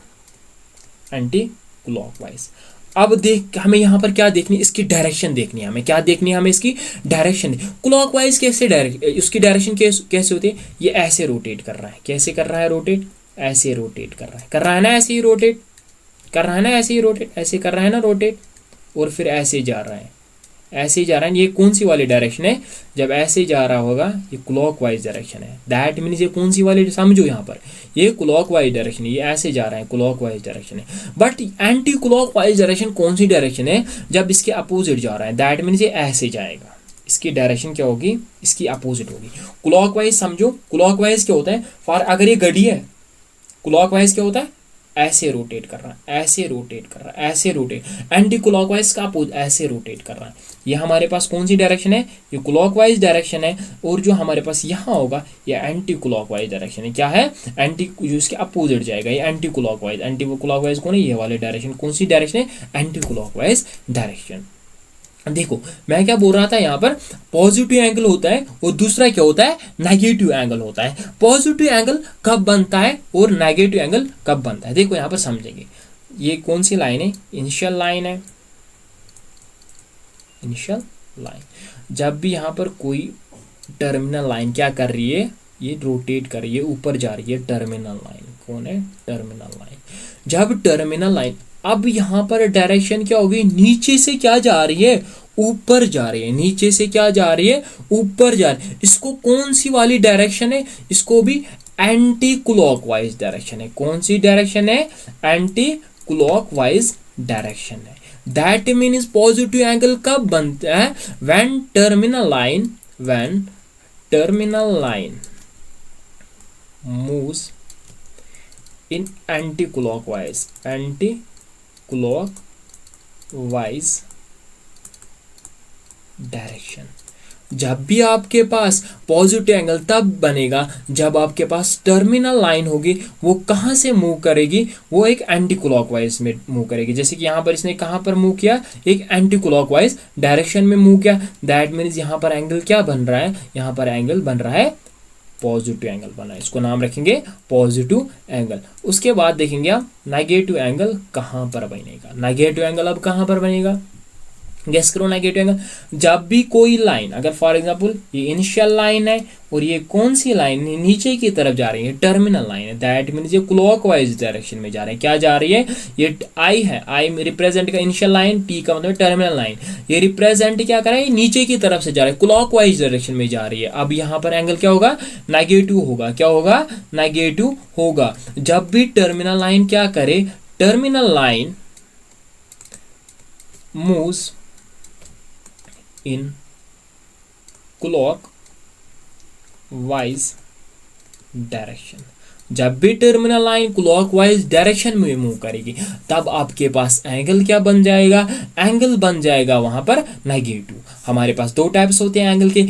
A: एंटी क्लॉकवाइज। अब देख हमें यहाँ पर क्या देखनी, इसकी डायरेक्शन देखनी है हमें। क्या देखनी है हमें, इसकी डायरेक्शन। क्लॉकवाइज कैसे उसकी डायरेक्शन कैसे होती है, ये ऐसे रोटेट कर रहा है। कैसे कर रहा है रोटेट, ऐसे रोटेट कर रहा है ना, ऐसे ही रोटेट कर रहा है ना, ऐसे ही रोटेट, ऐसे कर रहा है ना रोटेट। और फिर ऐसे जा रहा है, ऐसे ही जा रहा है। ये कौन सी वाली डायरेक्शन है, जब ऐसे जा रहा होगा ये क्लॉकवाइज डायरेक्शन है। दैट मीन्स ये कौन सी वाली, समझो यहाँ पर ये क्लॉकवाइज डायरेक्शन है, ये ऐसे जा रहा है, क्लॉकवाइज डायरेक्शन है। बट एंटी क्लॉकवाइज डायरेक्शन कौन सी डायरेक्शन है, जब इसके अपोजिट जा रहा है। दैट मीन्स ये ऐसे जाएगा, इसकी डायरेक्शन क्या होगी, इसकी अपोजिट होगी। क्लॉकवाइज समझो, क्लॉकवाइज क्या होता है, फॉर अगर ये घड़ी है, क्लॉकवाइज क्या होता है, ऐसे रोटेट कर रहा है, ऐसे रोटेट कर रहा है, ऐसे रोटेट। एंटी क्लॉकवाइज का अपोज ऐसे रोटेट कर रहा है। ये हमारे पास कौन सी डायरेक्शन है, ये क्लॉकवाइज डायरेक्शन है। और जो हमारे पास यहाँ होगा ये एंटी क्लॉकवाइज डायरेक्शन है। क्या है, एंटी, जो इसके अपोजिट जाएगा ये एंटी क्लॉकवाइज। एंटी क्लॉकवाइज कौन है, ये वाले डायरेक्शन। कौन सी डायरेक्शन है, एंटी क्लॉकवाइज डायरेक्शन। देखो मैं क्या बोल रहा था, यहाँ पर पॉजिटिव एंगल होता है और दूसरा क्या होता है, नेगेटिव एंगल होता है। पॉजिटिव एंगल कब बनता है और नेगेटिव एंगल कब बनता है, देखो यहाँ पर समझेंगे। ये कौन सी लाइन है, इनिशियल लाइन है, इनिशियल लाइन। जब भी यहाँ पर कोई टर्मिनल लाइन क्या कर रही है, ये रोटेट कर रही है, ऊपर जा रही है, टर्मिनल लाइन। कौन है, टर्मिनल लाइन। जब टर्मिनल लाइन, अब यहाँ पर डायरेक्शन क्या होगी, नीचे से क्या जा रही है, ऊपर जा रही है। नीचे से क्या जा रही है, ऊपर जा रही है। इसको कौन सी वाली डायरेक्शन है, इसको भी एंटी क्लॉकवाइज डायरेक्शन है। कौन सी डायरेक्शन है, एंटी क्लॉकवाइज डायरेक्शन है। दैट मीन्स पॉजिटिव एंगल कब बनता है, when terminal line moves in anti-clockwise direction। जब भी आपके पास पॉजिटिव एंगल तब बनेगा जब आपके पास टर्मिनल लाइन होगी, वो कहाँ से मूव करेगी, वो एक एंटी क्लॉकवाइज में मूव करेगी। जैसे कि यहाँ पर इसने कहाँ पर मूव किया, एक एंटी क्लॉकवाइज डायरेक्शन में मूव किया। दैट मीन्स यहाँ पर एंगल क्या बन रहा है, यहाँ पर एंगल बन रहा है पॉजिटिव एंगल बना है, इसको नाम रखेंगे पॉजिटिव एंगल। उसके बाद देखेंगे आप नेगेटिव एंगल कहाँ पर बनेगा। नेगेटिव एंगल अब कहाँ पर बनेगा, गेस करो। नेगेटिव एंगल जब भी कोई लाइन, अगर फॉर एग्जांपल ये इनिशियल लाइन है और ये कौन सी लाइन है, नीचे की तरफ जा रही है, टर्मिनल लाइन है, दैट मीन्स ये क्लॉकवाइज डायरेक्शन में जा रहे हैं। क्या जा रही है, ये आई है, आई में रिप्रेजेंट का इनिशियल लाइन, टी का मतलब टर्मिनल लाइन, ये रिप्रेजेंट क्या कर रहा है, नीचे की तरफ से जा रहा है, क्लॉकवाइज डायरेक्शन में जा रही है। अब यहाँ पर एंगल क्या होगा, नेगेटिव होगा। क्या होगा, नेगेटिव होगा। जब भी टर्मिनल लाइन क्या करे, terminal line moves in clockwise direction, जब भी टर्मिनल लाइन क्लॉकवाइज डायरेक्शन में मूव करेगी तब आपके पास एंगल क्या बन जाएगा, एंगल बन जाएगा वहां पर नेगेटिव। हमारे पास दो टाइप्स होते हैं एंगल के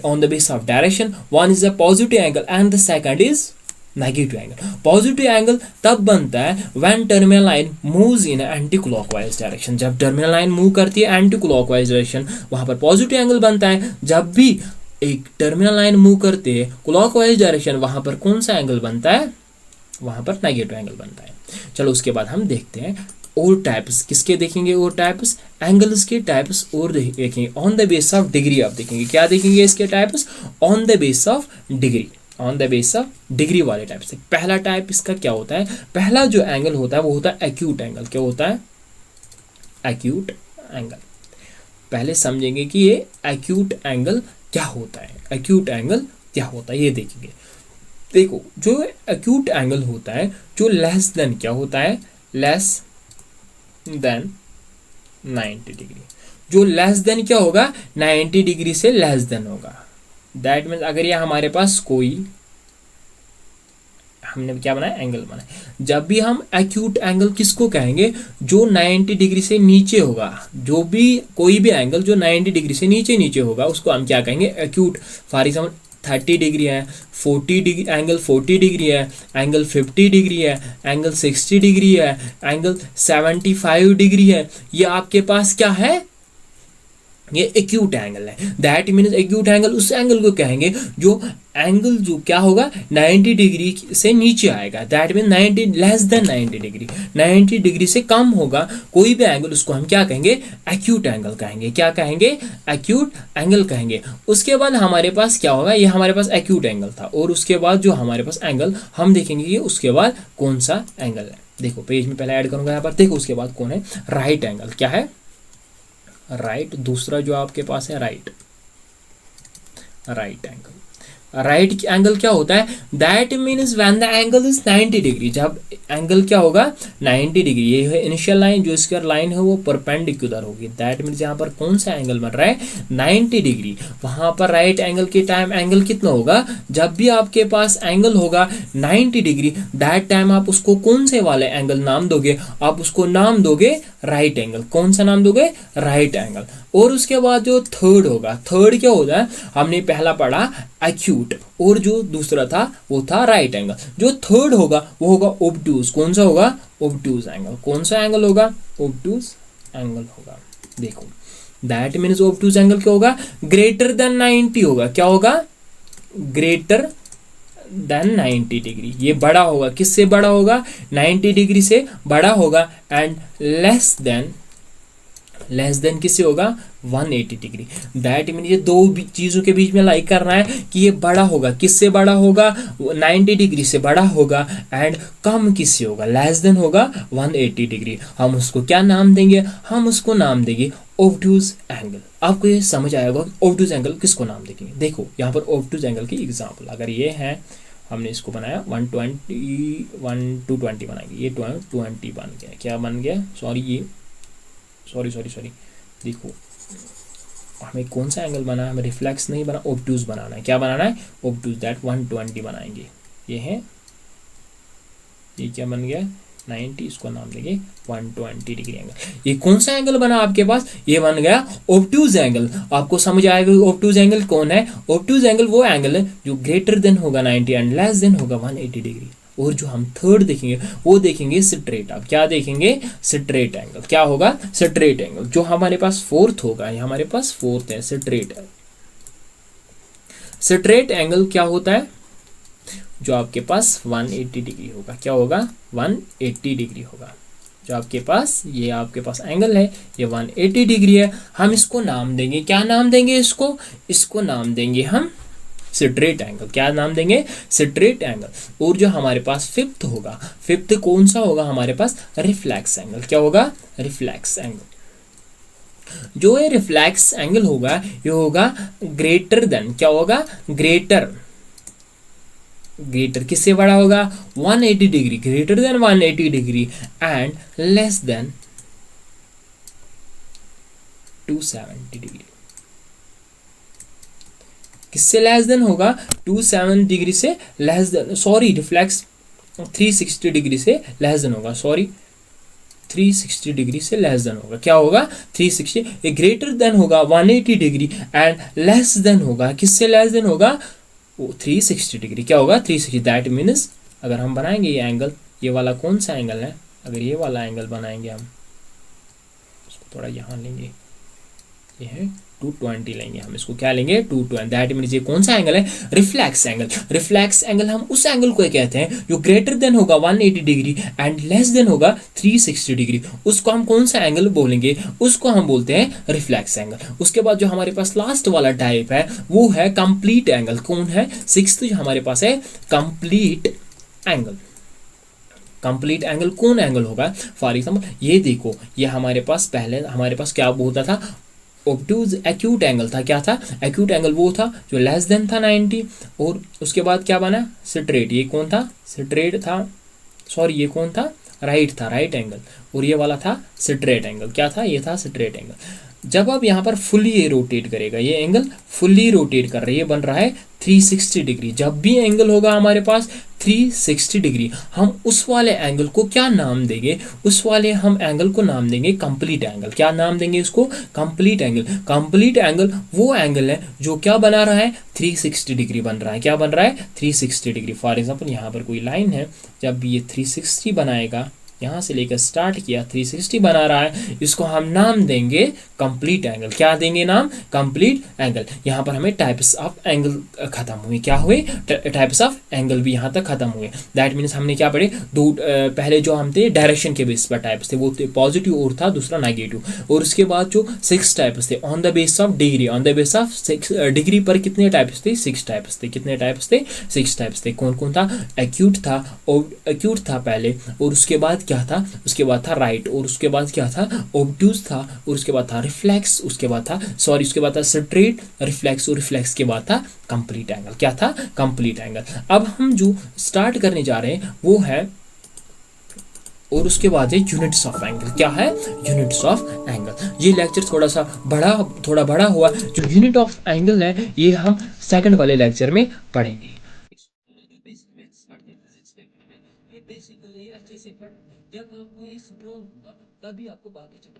A: on the base of direction, one is a positive angle and the second is negative angle. Positive angle तब बनता है when terminal line moves in anti clockwise direction, जब टर्मिनल लाइन मूव करती है anti clockwise direction, वहां पर positive angle बनता है। जब भी एक टर्मिनल लाइन मूव करते हैं क्लॉकवाइज डायरेक्शन, वहां पर कौन सा एंगल बनता है, वहां पर नेगेटिव एंगल बनता है। चलो उसके बाद हम देखते हैं और टाइप्स, किसके देखेंगे, और टाइप्स, एंगल्स के टाइप्स और देखेंगे on the base of degree. आप देखेंगे क्या देखेंगे, इसके types on the base of degree, on the base of degree वाले टाइप से। पहला टाइप इसका क्या होता है, पहला जो एंगल होता है वो होता है एक्यूट एंगल। क्या होता है, एक्यूट एंगल। पहले समझेंगे कि ये एक्यूट एंगल क्या होता है, एक्यूट एंगल क्या होता है ये देखेंगे। देखो जो एक्यूट एंगल होता है, जो लेस देन क्या होता है, लेस देन 90 डिग्री। जो लेस देन क्या होगा, 90 डिग्री से लेस देन होगा। दैट मीन्स अगर ये हमारे पास कोई, हमने क्या बनाया, एंगल बनाया। जब भी हम एक्यूट एंगल किसको कहेंगे, जो 90 डिग्री से नीचे होगा, जो भी कोई भी एंगल जो 90 डिग्री से नीचे होगा उसको हम क्या कहेंगे, एक्यूट। फॉर एग्जाम्पल 30 डिग्री है, 40 डिग्री, एंगल 40 डिग्री है, एंगल 50 डिग्री है, एंगल 60 डिग्री है, एंगल 75 डिग्री है, ये आपके पास क्या है, ये एक्यूट एंगल है। दैट मीन्स एक्यूट एंगल उस एंगल को कहेंगे जो एंगल जो क्या होगा 90 डिग्री से नीचे आएगा। That mean 90 less than 90 degree, 90 degree से कम होगा कोई भी एंगल, उसको हम क्या कहेंगे, एक्यूट एंगल कहेंगे। क्या कहेंगे, एक्यूट एंगल कहेंगे। उसके बाद हमारे पास क्या होगा, ये हमारे पास एक्यूट एंगल था, और उसके बाद जो हमारे पास एंगल हम देखेंगे कि उसके बाद कौन सा एंगल है। देखो पेज में पहले ऐड करूंगा यहाँ पर, देखो उसके बाद कौन है, राइट एंगल। क्या है, राइट। दूसरा जो आपके पास है right, right angle. Right angle क्या होता है, that means when the angle is 90 degree, जब एंगल क्या होगा 90 डिग्री। ये है इनिशियल लाइन, जो इसका लाइन है वो परपेंडिकुलर होगी। दैट मीन्स यहाँ पर कौन सा एंगल बन रहा है, 90 डिग्री। वहां पर राइट एंगल के टाइम एंगल कितना होगा, जब भी आपके पास एंगल होगा 90 डिग्री, दैट टाइम आप उसको कौन से वाले एंगल नाम दोगे, आप उसको नाम दोगे राइट एंगल। कौन सा नाम दोगे, राइट एंगल। और उसके बाद जो थर्ड होगा, थर्ड क्या होता है, हमने पहला पढ़ा एक्यूट, और जो दूसरा था वो था राइट एंगल। जो थर्ड होगा वो होगा ऑब्टूज। कौन सा होगा, ऑब्टूज एंगल। कौन सा एंगल होगा, ऑब्टूज एंगल होगा। देखो दैट मीन्स ऑब्टूज एंगल क्या होगा, ग्रेटर देन 90 होगा। क्या होगा, ग्रेटर देन 90 डिग्री। ये बड़ा होगा, किससे बड़ा होगा, 90 डिग्री से बड़ा होगा। एंड लेस देन किससे होगा, 180 डिग्री। दैट मीन ये दो चीजों के बीच में लाइक करना है कि ये बड़ा होगा, किससे बड़ा होगा, 90 डिग्री से बड़ा होगा, एंड कम किससे होगा, लेस देन होगा 180 डिग्री। हम उसको क्या नाम देंगे, हम उसको नाम देंगे ऑब्टूज एंगल। आपको ये समझ आएगा ऑब्टूज एंगल किसको नाम देंगे। देखो यहाँ पर ऑब्टूज एंगल की एग्जाम्पल, अगर ये है, हमने इसको बनाया 220 बनाएंगे, ये 20 बन गया। क्या बन गया, सॉरी देखो हमें कौन सा एंगल बनाना है, हमें रिफ्लेक्स नहीं बना, ऑब्टूज बनाना है। क्या बनाना है, ऑब्टूज। दैट 120 बनाएंगे। ये है, ये क्या बन गया, 90, इसको नाम देंगे 120 डिग्री एंगल। ये कौन सा एंगल बना आपके पास? ये बन गया ऑब्टूज एंगल। आपको समझ आएगा ऑब्टूज एंगल कौन है? ऑब्टूज एंगल वो एंगल है जो ग्रेटर देन होगा 90 एंड लेस देन होगा 180 डिग्री। और जो हम थर्ड देखेंगे वो देखेंगे स्ट्रेट। आप क्या देखेंगे? Straight angle. क्या होगा? Straight angle. जो हमारे पास फोर्थ होगा, ये हमारे पास फोर्थ है स्ट्रेट है। स्ट्रेट एंगल क्या होता है? जो आपके पास 180 डिग्री होगा। क्या होगा? 180 डिग्री होगा। जो आपके पास ये आपके पास एंगल है ये 180 डिग्री है। हम इसको नाम देंगे, क्या नाम देंगे इसको? इसको नाम देंगे हम स्ट्रेट एंगल। क्या नाम देंगे? Straight angle. और जो हमारे पास फिफ्थ होगा, फिफ्थ कौन सा होगा हमारे पास? Reflex angle. क्या होगा? Reflex angle. जो ये रिफ्लेक्स एंगल होगा ये होगा ग्रेटर देन, क्या होगा? ग्रेटर, ग्रेटर किससे बड़ा होगा? 180 degree, greater than 180 degree and less than 270 degree. किससे लेस देन होगा? 270 डिग्री से less than, sorry reflex 360 degree से लेस देन होगा, सॉरी 360 डिग्री से लेस देन होगा। क्या होगा? 360। ये ग्रेटर देन होगा 180 डिग्री एंड लेस देन होगा, किससे लेस देन होगा? वो 360 डिग्री। क्या होगा? 360। दैट मीन्स अगर हम बनाएंगे ये एंगल, ये वाला कौन सा एंगल है? अगर ये वाला एंगल बनाएंगे हम, इसको थोड़ा यहाँ लेंगे, ये है 220 लेंगे हम, इसको क्या लेंगे? 220। दैट मीन्स ये कौन सा एंगल है? Reflex angle. रिफ्लेक्स एंगल हम उस एंगल को कहते हैं जो ग्रेटर देन होगा 180 डिग्री एंड लेस देन होगा 360 डिग्री। उसको हम कौन सा एंगल बोलेंगे? उसको हम बोलते हैं रिफ्लेक्स एंगल। उसके बाद जो हमारे पास लास्ट वाला टाइप है वो है कंप्लीट एंगल। कौन है? सिक्स्थ जो हमारे पास है कंप्लीट एंगल। कंप्लीट एंगल कौन एंगल होगा? फॉर एग्जाम्पल ये देखो, ये हमारे पास पहले हमारे पास क्या होता था? ऑब्टूज एक्यूट एंगल था। क्या था? एक्यूट एंगल वो था जो लेस देन था 90। और उसके बाद क्या बना? स्ट्रेट। ये कौन था? स्ट्रेट था, सॉरी ये कौन था? राइट था, राइट एंगल। और ये वाला था स्ट्रेट एंगल। क्या था? ये था स्ट्रेट एंगल। जब आप यहाँ पर फुल्ली ये रोटेट करेगा, ये एंगल फुल्ली रोटेट कर रही है, बन रहा है 360 डिग्री। जब भी एंगल होगा हमारे पास 360 डिग्री, हम उस वाले एंगल को क्या नाम देंगे? उस वाले हम एंगल को नाम देंगे कंप्लीट एंगल। क्या नाम देंगे इसको? Complete angle. कंप्लीट एंगल वो एंगल है जो क्या बना रहा है? 360 डिग्री बन रहा है। क्या बन रहा है? 360 डिग्री। फॉर एग्जाम्पल यहाँ पर कोई लाइन है, जब ये 360 बनाएगा, यहाँ से लेकर स्टार्ट किया 360 बना रहा है, इसको हम नाम देंगे कंप्लीट एंगल। क्या देंगे नाम? Complete angle. यहाँ पर हमें टाइप्स ऑफ एंगल खत्म हुए। क्या हुए? टाइप्स ऑफ एंगल भी यहाँ तक खत्म हुए। दैट मीन्स हमने क्या पढ़े? दो पहले जो हम थे डायरेक्शन के बेस पर टाइप्स थे, वो थे पॉजिटिव और था दूसरा नेगेटिव। और उसके बाद जो 6 टाइप्स थे on the base of degree, on the base of 6 degree पर कितने टाइप्स थे? 6 टाइप्स थे। कितने टाइप्स थे? 6 टाइप्स थे। कौन कौन था? एक्यूट था, एक्यूट था पहले, और उसके बाद क्या था? उसके बाद था राइट, और उसके बाद क्या था? ऑब्ट्यूज था, और उसके बाद था रिफ्लेक्स, उसके बाद था सॉरी उसके बाद था स्ट्रेट, रिफ्लेक्स, और रिफ्लेक्स के बाद था कंप्लीट एंगल। क्या था? Complete angle. अब हम जो स्टार्ट करने जा रहे हैं वो है, और उसके बाद है यूनिट्स ऑफ एंगल। क्या है? Units of angle. ये लेक्चर थोड़ा बड़ा हुआ। जो यूनिट ऑफ एंगल है ये हम सेकंड वाले लेक्चर में पढ़ेंगे। बेसिकली अच्छे से पढ़, जब आपको ये स्ट्रोंग होगा तभी आपको बाकी चीजें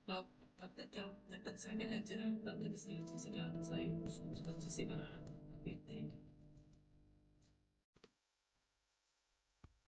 A: आप तब तक क्या, जब तक सेकंड लेक्चर है तब तक इसकी अच्छे से क्या अच्छे से बनाना।